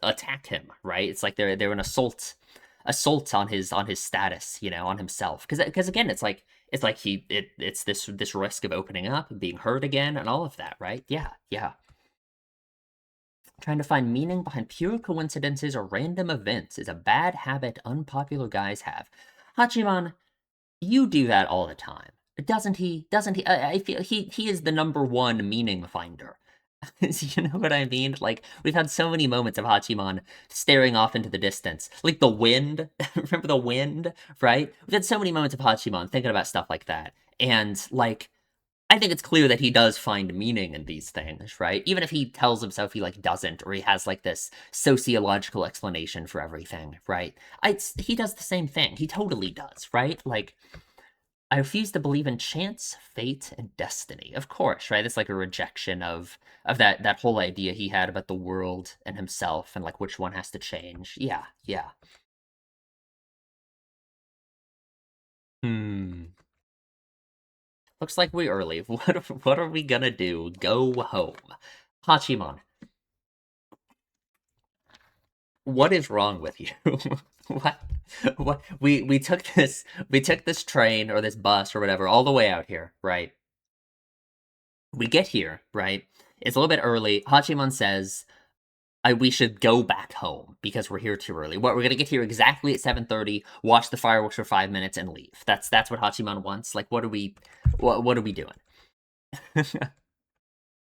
attack him, right? It's like they're an assault on his status, on himself. Because again, it's like it's this risk of opening up and being hurt again and all of that, right? Yeah, yeah. Trying to find meaning behind pure coincidences or random events is a bad habit unpopular guys have. Hachiman, you do that all the time. Doesn't he? Doesn't he? I feel he is the number one meaning finder. You know what I mean? Like, we've had so many moments of Hachiman staring off into the distance. Like the wind. Remember the wind? Right? We've had so many moments of Hachiman thinking about stuff like that. And, like, I think it's clear that he does find meaning in these things, right? Even if he tells himself he like doesn't, or he has like this sociological explanation for everything, right? He does the same thing. He totally does, right? Like I refuse to believe in chance, fate, and destiny. Of course, right? It's like a rejection of that whole idea he had about the world and himself and like which one has to change. Yeah, yeah. Hmm. Looks like we're early. What are we gonna do? Go home. Hachiman. What is wrong with you? What? What? We took this train or this bus or whatever all the way out here, right? We get here, right? It's a little bit early. Hachiman says, we should go back home because we're here too early. What, we're gonna get here exactly at 7:30, watch the fireworks for 5 minutes, and leave. That's what Hachiman wants. Like, what are we doing?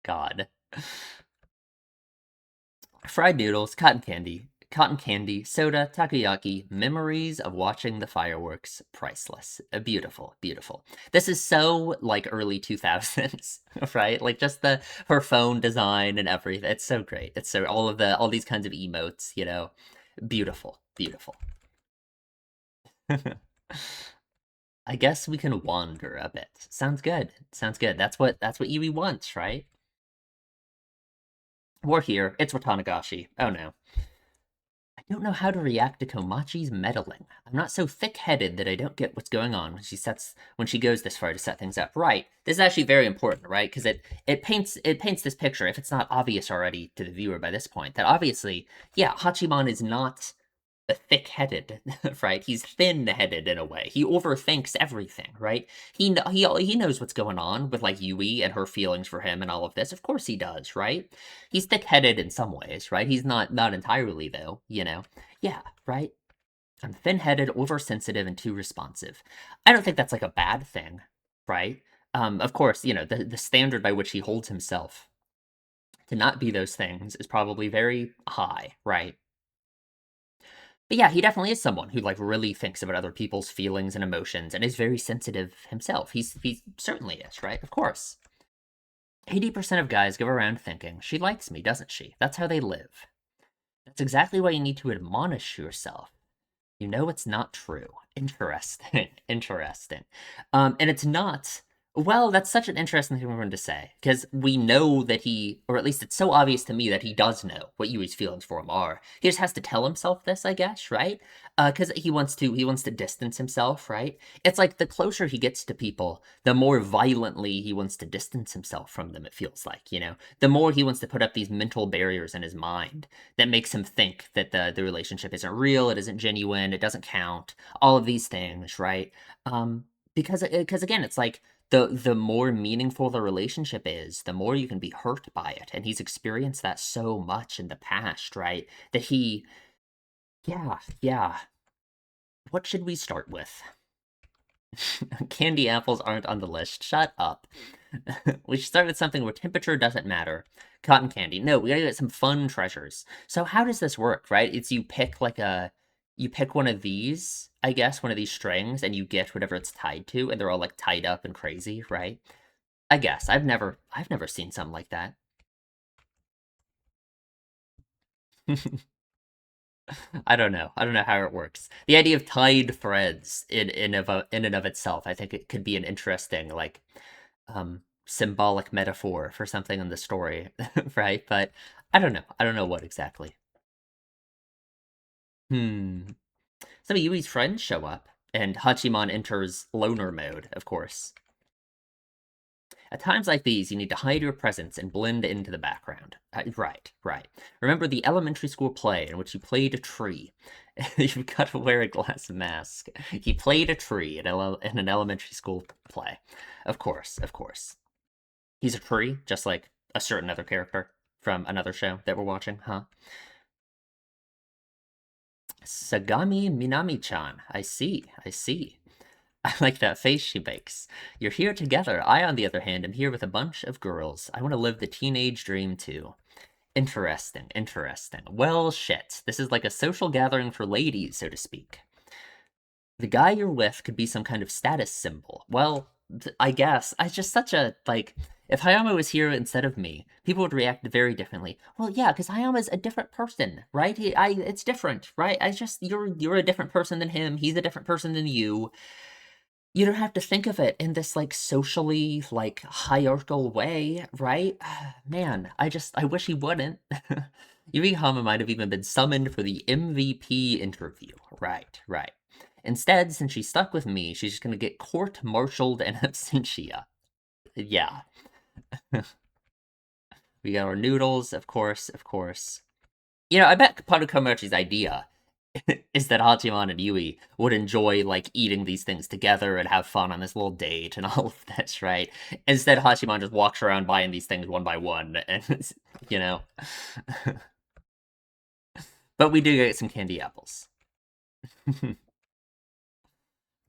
God. Fried noodles, cotton candy, soda, takoyaki, memories of watching the fireworks, priceless. Beautiful, beautiful. This is so like early 2000s, right? Like just her phone design and everything. It's so great. It's so all these kinds of emotes, beautiful, beautiful. I guess we can wander a bit. Sounds good. Sounds good. That's what Yui wants, right? We're here. It's Watanagashi. Oh no. I don't know how to react to Komachi's meddling. I'm not so thick-headed that I don't get what's going on when she goes this far to set things up. Right. This is actually very important, right? Because it paints this picture, if it's not obvious already to the viewer by this point, that obviously, yeah, Hachiman is not thick-headed, right? He's thin-headed in a way. He overthinks everything, right? He knows what's going on with like Yui and her feelings for him and all of this. Of course he does, right? He's thick-headed in some ways, right? He's not entirely though, Yeah, right? I'm thin-headed, oversensitive, and too responsive. I don't think that's like a bad thing, right? Of course, the standard by which he holds himself to not be those things is probably very high, right? But yeah, he definitely is someone who like really thinks about other people's feelings and emotions and is very sensitive himself. He certainly is, right? Of course. 80% of guys go around thinking, she likes me, doesn't she? That's how they live. That's exactly why you need to admonish yourself. You know it's not true. Interesting. Interesting. And it's not. Well, that's such an interesting thing for him to say, because we know that or at least it's so obvious to me that he does know what Yui's feelings for him are. He just has to tell himself this, I guess, right? Because he wants to distance himself, right? It's like the closer he gets to people, the more violently he wants to distance himself from them, it feels like, The more he wants to put up these mental barriers in his mind that makes him think that the relationship isn't real, it isn't genuine, it doesn't count, all of these things, right? Because again, it's like the more meaningful the relationship is, the more you can be hurt by it. And he's experienced that so much in the past, right? That yeah, yeah. What should we start with? Candy apples aren't on the list. Shut up. We should start with something where temperature doesn't matter. Cotton candy. No, we gotta get some fun treasures. So how does this work, right? It's you pick one of these, I guess, one of these strings, and you get whatever it's tied to, and they're all like tied up and crazy, right? I guess. I've never seen something like that. I don't know. I don't know how it works. The idea of tied threads in and of itself, I think it could be an interesting like symbolic metaphor for something in the story, right? But I don't know. I don't know what exactly. Hmm. Some of Yui's friends show up, and Hachiman enters loner mode, of course. At times like these, you need to hide your presence and blend into the background. Right, right. Remember the elementary school play in which you played a tree. You've got to wear a glass mask. He played a tree in an elementary school play. Of course, of course. He's a tree, just like a certain other character from another show that we're watching, huh? Sagami Minami-chan. I see, I see. I like that face she makes. You're here together. I, on the other hand, am here with a bunch of girls. I want to live the teenage dream too. Interesting, interesting. Well, shit. This is like a social gathering for ladies, so to speak. The guy you're with could be some kind of status symbol. Well, I guess. I just such a, like, if Hayama was here instead of me, people would react very differently. Well, yeah, because Hayama's a different person, right? It's different, right? You're a different person than him. He's a different person than you. You don't have to think of it in this like socially like hierarchical way, right? Man, I wish he wouldn't. Yuri Hama might have even been summoned for the MVP interview. Right, right. Instead, since she's stuck with me, she's just gonna get court-martialed in absentia. Yeah. We got our noodles, of course, of course. I bet Parukomochi's idea is that Hachiman and Yui would enjoy like eating these things together and have fun on this little date and all of this, right? Instead, Hachiman just walks around buying these things one by one, and you know. But we do get some candy apples.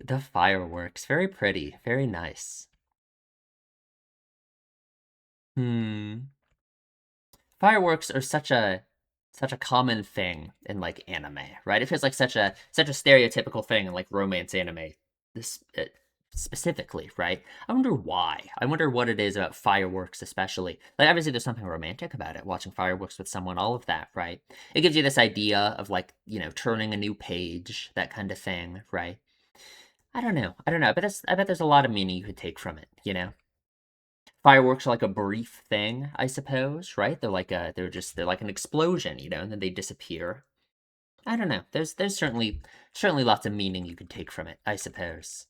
The fireworks, very pretty, very nice. Hmm. Fireworks are such a common thing in like anime, right? It feels like such a stereotypical thing in like romance anime. This specifically, right? I wonder why. I wonder what it is about fireworks, especially. Like obviously, there's something romantic about it. Watching fireworks with someone, all of that, right? It gives you this idea of like turning a new page, that kind of thing, right? I don't know. I don't know. But I bet there's a lot of meaning you could take from it. Fireworks are like a brief thing, I suppose, right? They're like an explosion, and then they disappear. I don't know. There's certainly lots of meaning you could take from it, I suppose.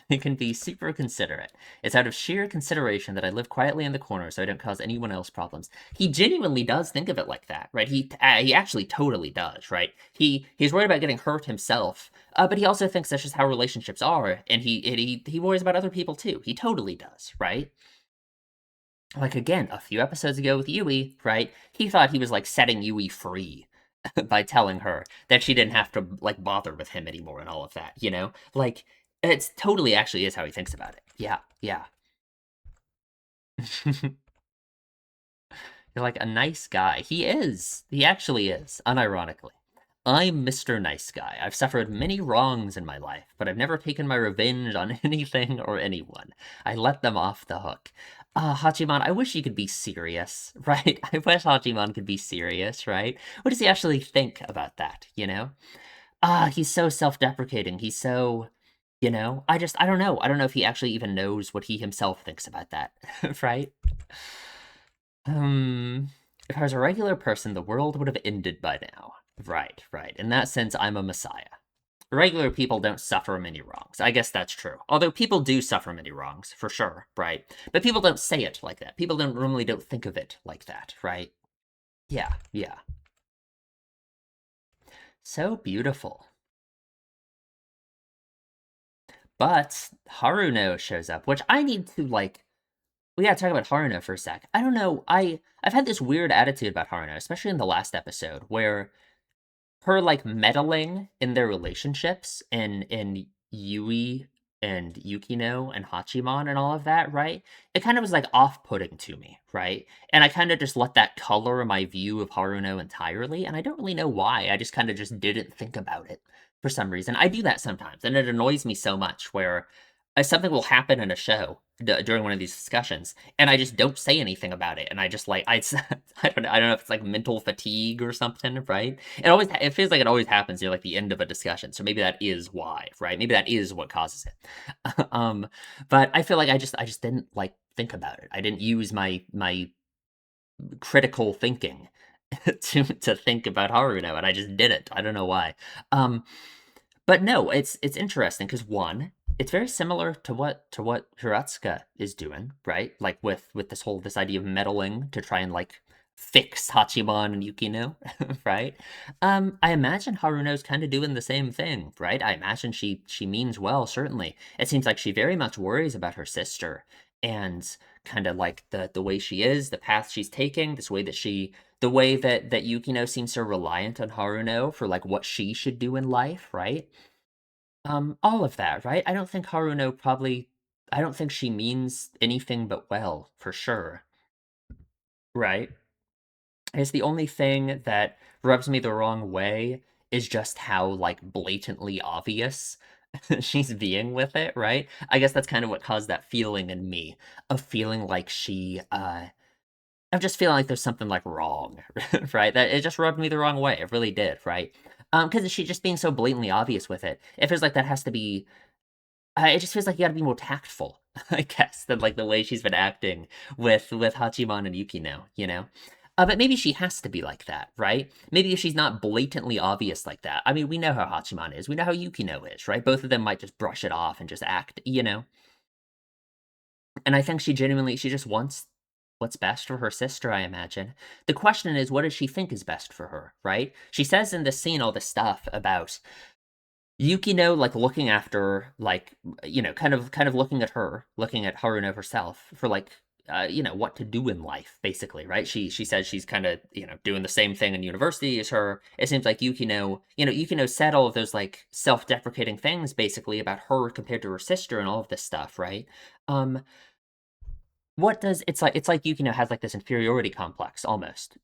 It can be super considerate. It's out of sheer consideration that I live quietly in the corner so I don't cause anyone else problems. He genuinely does think of it like that, right? He actually totally does, right? He's worried about getting hurt himself, but he also thinks that's just how relationships are, and he worries about other people too. He totally does, right? Like again, a few episodes ago with Yui, right? He thought he was like setting Yui free by telling her that she didn't have to like bother with him anymore and all of that, Like it's totally actually is how he thinks about it. Yeah, yeah. You're like a nice guy. He is. He actually is, unironically. I'm Mr. Nice Guy. I've suffered many wrongs in my life, but I've never taken my revenge on anything or anyone. I let them off the hook. Hachiman, I wish you could be serious, right? I wish Hachiman could be serious, right? What does he actually think about that, he's so self-deprecating. He's so, I don't know. I don't know if he actually even knows what he himself thinks about that, right? Um, if I was a regular person, the world would have ended by now. Right, right. In that sense, I'm a messiah. Regular people don't suffer many wrongs. I guess that's true. Although people do suffer many wrongs, for sure, right? But people don't say it like that. People don't think of it like that, right? Yeah, yeah. So beautiful. But Haruno shows up, which I need to like we gotta talk about Haruno for a sec. I don't know. I've had this weird attitude about Haruno, especially in the last episode, where her like meddling in their relationships and Yui and Yukino and Hachiman and all of that, right? It kind of was like off-putting to me, right? And I kind of just let that color my view of Haruno entirely, and I don't really know why. I just kind of just didn't think about it for some reason. I do that sometimes, and it annoys me so much where something will happen in a show during one of these discussions, and I just don't say anything about it, and I just like I don't know if it's like mental fatigue or something, right? It feels like it always happens near like the end of a discussion, so maybe that is why, right? Maybe that is what causes it. But I feel like I just didn't like think about it. I didn't use my critical thinking to think about Haruno, and I just did it. I don't know why. Um, but no, it's interesting because one, it's very similar to what Hiratsuka is doing, right? Like with this idea of meddling to try and like fix Hachiman and Yukino, right? I imagine Haruno's kind of doing the same thing, right? I imagine she means well, certainly. It seems like she very much worries about her sister and kind of like the way she is, the path she's taking, the way that Yukino seems so reliant on Haruno for like what she should do in life, right? All of that, right? I don't think she means anything but well, for sure. Right? I guess the only thing that rubs me the wrong way is just how, like, blatantly obvious she's being with it, right? I guess that's kind of what caused that feeling in me of feeling like I'm just feeling like there's something, like, wrong, right? That it just rubbed me the wrong way, it really did, right? Because she just being so blatantly obvious with it, it feels like that has to be it just feels like you gotta be more tactful, I guess, than, like, the way she's been acting with Hachiman and Yukino, you know? But maybe she has to be like that, right? Maybe if she's not blatantly obvious like that. I mean, we know how Hachiman is, we know how Yukino is, right? Both of them might just brush it off and just act, you know? And I think she just wants what's best for her sister, I imagine. The question is, what does she think is best for her, right? She says in this scene all this stuff about Yukino, like, looking after, like, kind of looking at her, looking at Haruno herself for, like, what to do in life, basically, right? She says she's kind of, doing the same thing in university as her. It seems like Yukino said all of those, like, self-deprecating things, basically, about her compared to her sister and all of this stuff, right? Um, what does it's like Yukino has, like, this inferiority complex almost,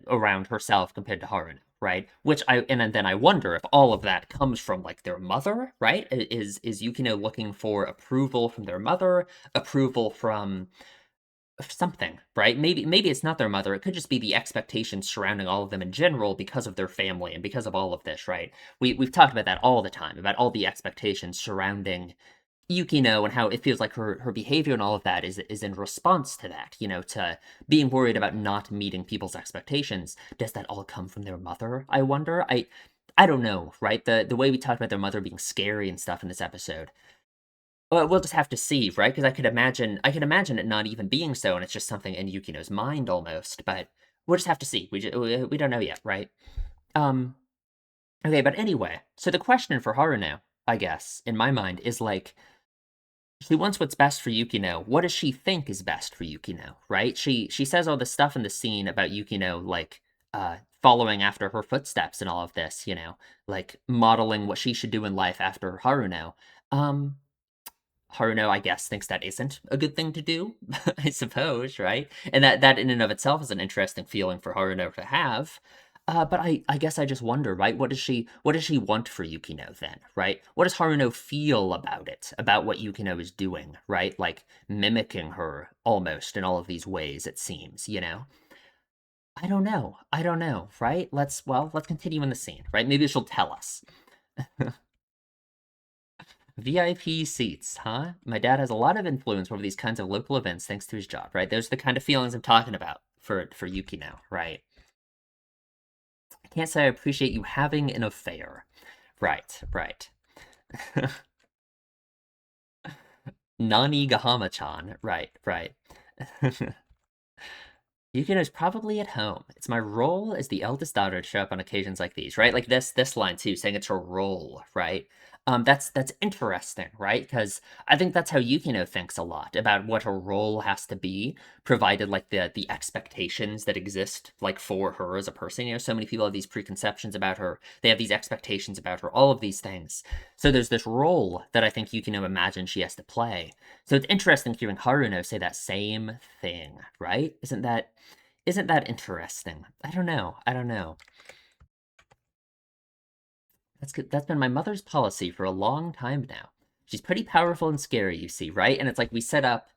around herself compared to Haruno, right? Which then I wonder if all of that comes from, like, their mother, right? Is Yukino looking for approval from their mother, approval from something, right? Maybe it's not their mother, it could just be the expectations surrounding all of them in general because of their family and because of all of this, right? We've talked about that all the time, about all the expectations surrounding Yukino and how it feels like her behavior and all of that is in response to that, to being worried about not meeting people's expectations. Does that all come from their mother, I wonder? I don't know, right? The way we talked about their mother being scary and stuff in this episode. Well, we'll just have to see, right? Because I can imagine it not even being so, and it's just something in Yukino's mind almost. But we'll just have to see. We don't know yet, right? Um. Okay, but anyway, so the question for Haruno, I guess, in my mind, is like, she wants what's best for Yukino. What does she think is best for Yukino, right? She says all this stuff in the scene about Yukino, like, following after her footsteps and all of this, like, modeling what she should do in life after Haruno. Um, Haruno, I guess, thinks that isn't a good thing to do, I suppose, right? And that in and of itself is an interesting feeling for Haruno to have. But I guess I just wonder, right? What does she want for Yukino then, right? What does Haruno feel about it, about what Yukino is doing, right? Like, mimicking her almost in all of these ways, it seems. I don't know. I don't know, right? Let's continue in the scene, right? Maybe she'll tell us. VIP seats, huh? My dad has a lot of influence over these kinds of local events thanks to his job, right? Those are the kind of feelings I'm talking about for Yukino, right? I can't say I appreciate you having an affair. Right, right. Nani Gahama-chan. Right, right. Yukino is probably at home. It's my role as the eldest daughter to show up on occasions like these, right? Like this line too, saying it's her role, right? That's interesting, right? Because I think that's how Yukino thinks a lot about what her role has to be, provided, like, the expectations that exist, like, for her as a person. So many people have these preconceptions about her. They have these expectations about her. All of these things. So there's this role that I think Yukino imagines she has to play. So it's interesting hearing Haruno say that same thing, right? Isn't that interesting? I don't know. I don't know. That's good. That's been my mother's policy for a long time now. She's pretty powerful and scary, you see, right? And it's like we set up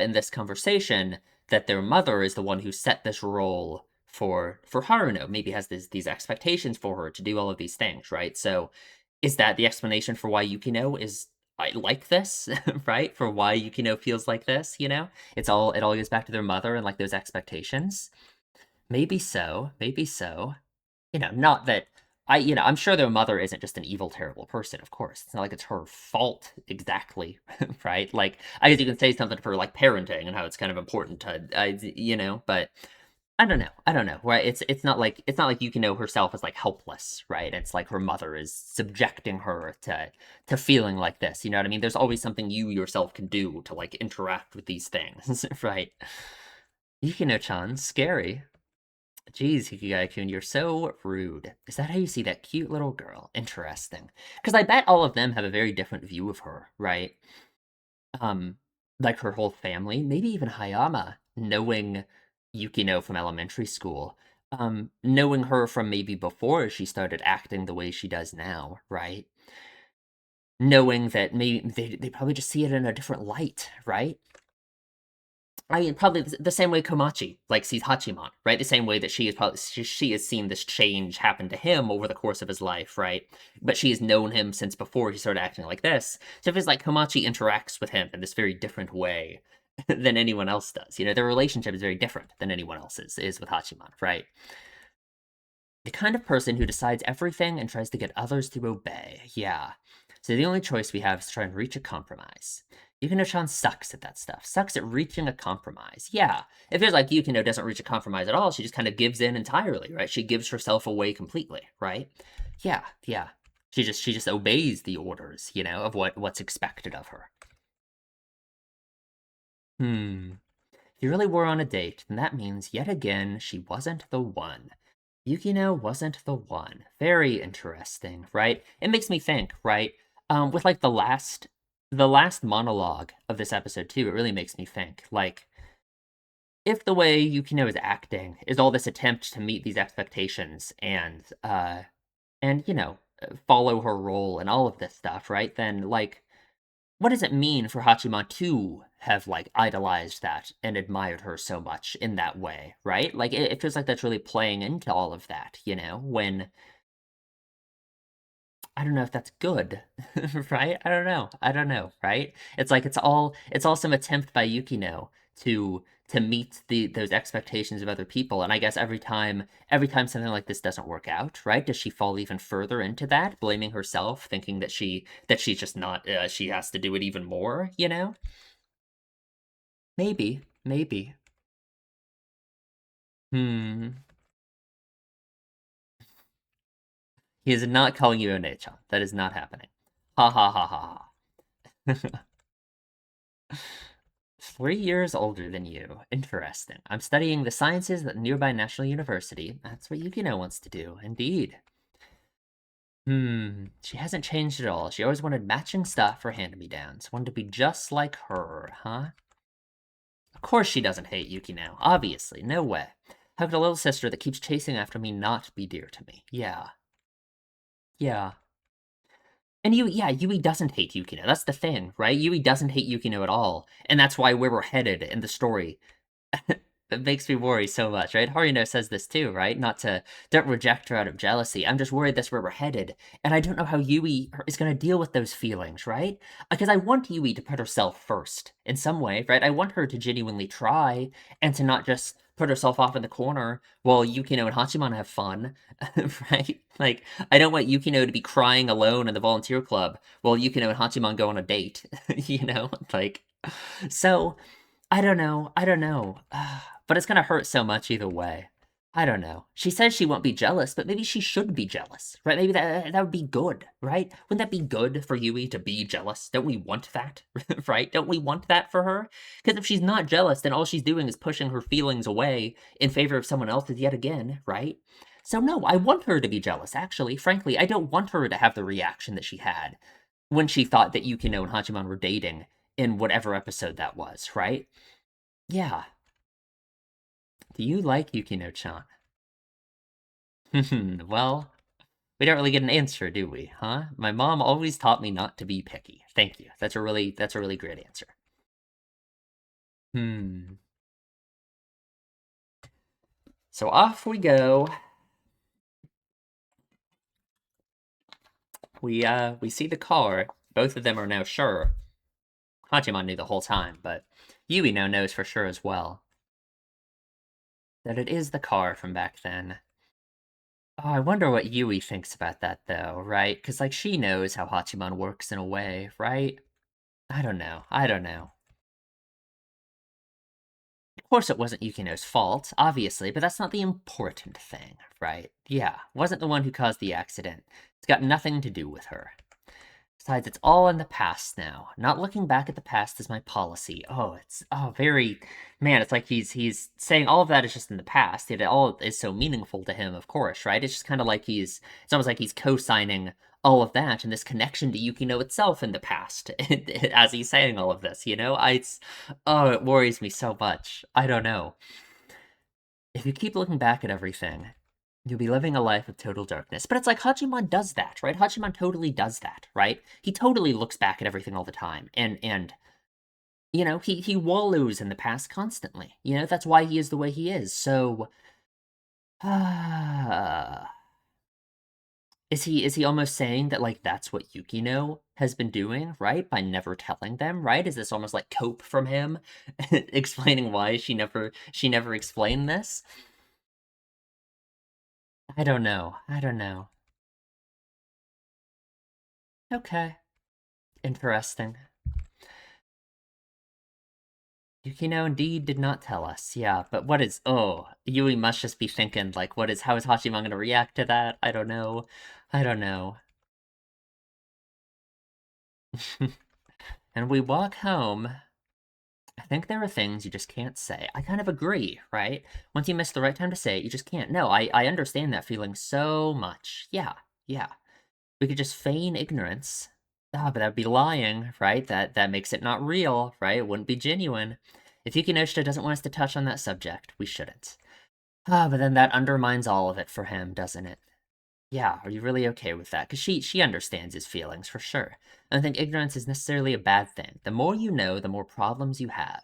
in this conversation that their mother is the one who set this role for Haruno. Maybe has these expectations for her to do all of these things, right? So is that the explanation for why Yukino is like this, right? For why Yukino feels like this? It all goes back to their mother and, like, those expectations. Maybe so, maybe so. Not that I'm sure their mother isn't just an evil, terrible person, of course. It's not like it's her fault exactly, right? Like, I guess you can say something for, like, parenting and how it's kind of important but I don't know. Right? It's not like Yukino herself is, like, helpless, right? It's like her mother is subjecting her to feeling like this. You know what I mean? There's always something you yourself can do to, like, interact with these things, right? Yukino-chan, scary. Jeez, Hikigai-kun, you're so rude. Is that how you see that cute little girl? Interesting. Because I bet all of them have a very different view of her, right? Um, like her whole family, maybe even Hayama, knowing Yukino from elementary school, knowing her from maybe before she started acting the way she does now, right? Knowing that maybe they probably just see it in a different light, right? I mean, probably the same way Komachi, like, sees Hachiman, right? The same way that she has seen this change happen to him over the course of his life, right? But she has known him since before he started acting like this. So it feels like Komachi interacts with him in this very different way than anyone else does. Their relationship is very different than anyone else's is with Hachiman, right? The kind of person who decides everything and tries to get others to obey. Yeah. So the only choice we have is to try and reach a compromise. Yukino-chan sucks at that stuff. Sucks at reaching a compromise. Yeah, it feels like Yukino doesn't reach a compromise at all. She just kind of gives in entirely, right? She gives herself away completely, right? Yeah, yeah. She just obeys the orders, of what's expected of her. Hmm. If you really were on a date, then that means yet again she wasn't the one. Yukino wasn't the one. Very interesting, right? It makes me think, right? With like the last monologue of this episode too, it really makes me think, like, if the way Yukino is acting is all this attempt to meet these expectations and follow her role and all of this stuff, right? Then like what does it mean for Hachiman to have like idolized that and admired her so much in that way, right? Like it feels like that's really playing into all of that, when I don't know if that's good, right? I don't know. I don't know, right? It's like it's all some attempt by Yukino to meet those expectations of other people. And I guess every time something like this doesn't work out, right? Does she fall even further into that, blaming herself, thinking that she's just not she has to do it even more? Maybe, maybe. Hmm. He is not calling you a Nechan. That is not happening. Ha ha ha ha ha. 3 years older than you. Interesting. I'm studying the sciences at nearby National University. That's what Yukino wants to do, indeed. She hasn't changed at all. She always wanted matching stuff for hand-me-downs. Wanted to be just like her, huh? Of course she doesn't hate Yukino. Obviously, no way. How could a little sister that keeps chasing after me not be dear to me? Yeah. Yeah. And Yui doesn't hate Yukino. That's the thing, right? Yui doesn't hate Yukino at all. And that's why where we're headed in the story that makes me worry so much, right? Harino says this too, right? Not to don't reject her out of jealousy. I'm just worried that's where we're headed, and I don't know how Yui is going to deal with those feelings, right? Because I want Yui to put herself first in some way, right? I want her to genuinely try and to not just put herself off in the corner while Yukino and Hachiman have fun, right? Like I don't want Yukino to be crying alone in the volunteer club while Yukino and Hachiman go on a date, like so. I don't know. I don't know. But it's gonna hurt so much either way. I don't know. She says she won't be jealous, but maybe she should be jealous, right? Maybe that would be good, right? Wouldn't that be good for Yui to be jealous? Don't we want that, right? Don't we want that for her? Because if she's not jealous, then all she's doing is pushing her feelings away in favor of someone else's yet again, right? So no, I want her to be jealous. Actually, frankly, I don't want her to have the reaction that she had when she thought that Yukino and Hachiman were dating in whatever episode that was, right? Yeah. Do you like Yukino-chan? Well, we don't really get an answer, do we? Huh? My mom always taught me not to be picky. Thank you. That's a really great answer. Hmm. So off we go. We see the car. Both of them are now sure. Hachiman knew the whole time, but Yui now knows for sure as well that it is the car from back then. Oh, I wonder what Yui thinks about that though, right? Because like she knows how Hachiman works in a way, right? I don't know. I don't know. Of course it wasn't Yukino's fault, obviously, but that's not the important thing, right? Yeah, wasn't the one who caused the accident. It's got nothing to do with her. Besides, it's all in the past now. Not looking back at the past is my policy. Oh, it's very man, it's like he's saying all of that is just in the past. It all is so meaningful to him, of course, right? It's just kind of like it's almost like he's co-signing all of that and this connection to Yukino itself in the past as he's saying all of this. It worries me so much. I don't know. If you keep looking back at everything, you'll be living a life of total darkness. But it's like Hachiman does that, right? Hachiman totally does that, right? He totally looks back at everything all the time. And he wallows in the past constantly. That's why he is the way he is. So is he almost saying that like that's what Yukino has been doing, right? By never telling them, right? Is this almost like cope from him explaining why she never explained this? I don't know. I don't know. Okay. Interesting. Yukino indeed did not tell us, yeah, but what is, oh, Yui must just be thinking, like, how is Hachiman gonna react to that? I don't know. I don't know. And we walk home. I think there are things you just can't say. I kind of agree, right? Once you miss the right time to say it, you just can't. No, I understand that feeling so much. Yeah, yeah. We could just feign ignorance. Ah, but that would be lying, right? That makes it not real, right? It wouldn't be genuine. If Yukinoshita doesn't want us to touch on that subject, we shouldn't. Ah, but then that undermines all of it for him, doesn't it? Yeah, are you really okay with that? Because she understands his feelings, for sure. I don't think ignorance is necessarily a bad thing. The more you know, the more problems you have.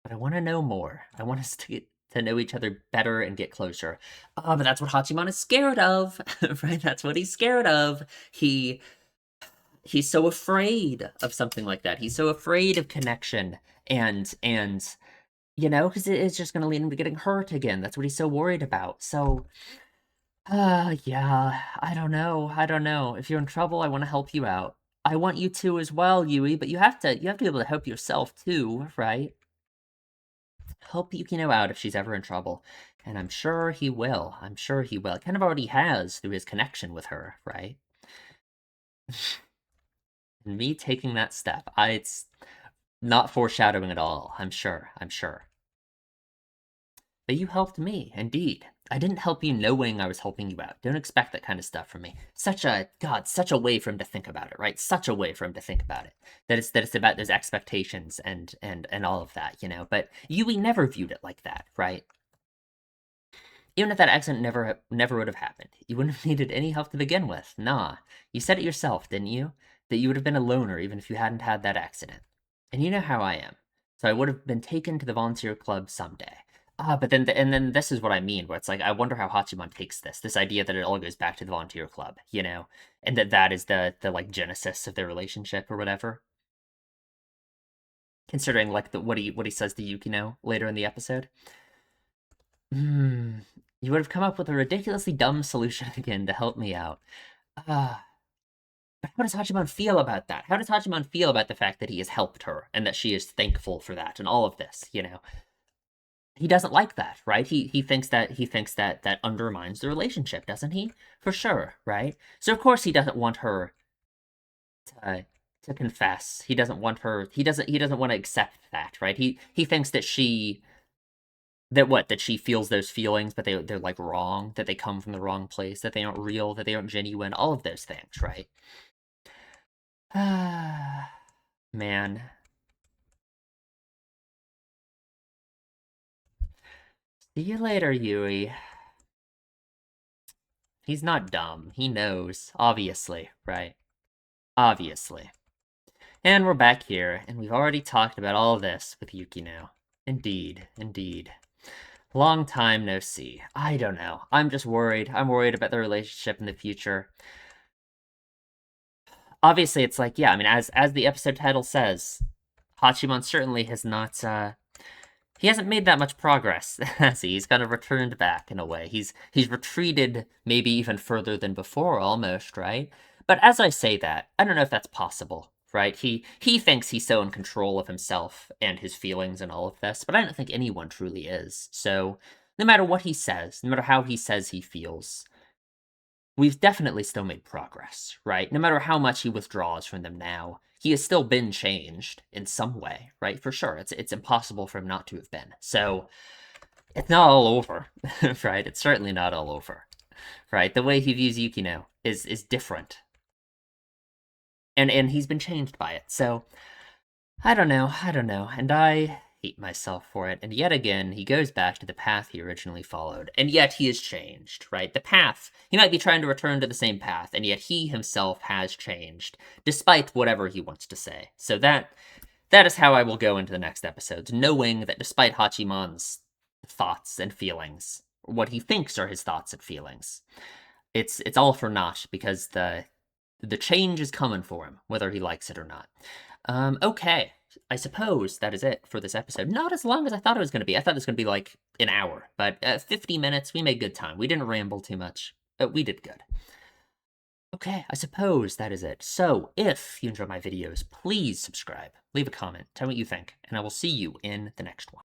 But I want to know more. I want us to get to know each other better and get closer. Oh, but that's what Hachiman is scared of, right? That's what he's scared of. He's so afraid of something like that. He's so afraid of connection and because it's just going to lead him to getting hurt again. That's what he's so worried about. So yeah, I don't know. I don't know. If you're in trouble, I want to help you out. I want you to as well, Yui, but you have to be able to help yourself too, right? Help Yukino out if she's ever in trouble. And I'm sure he will. I'm sure he will. Kind of already has through his connection with her, right? And me taking that step. It's not foreshadowing at all, I'm sure. I'm sure. But you helped me, indeed. I didn't help you knowing I was helping you out. Don't expect that kind of stuff from me. Such a way for him to think about it, right? Such a way for him to think about it. That it's about those expectations and all of that, But Yui never viewed it like that, right? Even if that accident never would have happened, you wouldn't have needed any help to begin with. Nah. You said it yourself, didn't you? That you would have been a loner even if you hadn't had that accident. And you know how I am. So I would have been taken to the volunteer club someday. But then this is what I mean, where it's like, I wonder how Hachiman takes this idea that it all goes back to the volunteer club, and that is the like genesis of their relationship or whatever. Considering like what he says to Yukino later in the episode. Hmm. You would have come up with a ridiculously dumb solution again to help me out. Ah. But how does Hachiman feel about that? How does Hachiman feel about the fact that he has helped her and that she is thankful for that and all of this? He doesn't like that, right? He thinks that undermines the relationship, doesn't he? For sure, right? So of course he doesn't want her to confess. He doesn't want her. He doesn't want to accept that, right? He thinks that she feels those feelings, but they're like wrong, that they come from the wrong place, that they aren't real, that they aren't genuine, all of those things, right? Ah, man. See you later, Yui. He's not dumb. He knows, obviously, right? Obviously. And we're back here, and we've already talked about all this with Yuki now. Indeed, indeed. Long time no see. I don't know. I'm just worried. I'm worried about the relationship in the future. Obviously, it's like, yeah, I mean, as the episode title says, Hachiman certainly has not he hasn't made that much progress, has he? He's kind of returned back in a way. He's retreated maybe even further than before, almost, right? But as I say that, I don't know if that's possible, right? He thinks he's so in control of himself and his feelings and all of this, but I don't think anyone truly is. So no matter what he says, no matter how he says he feels, we've definitely still made progress, right? No matter how much he withdraws from them now, he has still been changed in some way, right? For sure. It's impossible for him not to have been. So it's not all over, right? It's certainly not all over, right? The way he views Yukino is different. And he's been changed by it. So I don't know. I don't know. And I hate myself for it. And yet again, he goes back to the path he originally followed. And yet he has changed, right? The path, he might be trying to return to the same path, and yet he himself has changed, despite whatever he wants to say. So that is how I will go into the next episodes, knowing that despite Hachiman's thoughts and feelings, what he thinks are his thoughts and feelings, it's all for naught, because the change is coming for him, whether he likes it or not. Okay. I suppose that is it for this episode. Not as long as I thought it was going to be. I thought it was going to be like an hour, but 50 minutes, we made good time. We didn't ramble too much. We did good. Okay, I suppose that is it. So, if you enjoy my videos, please subscribe, leave a comment, tell me what you think, and I will see you in the next one.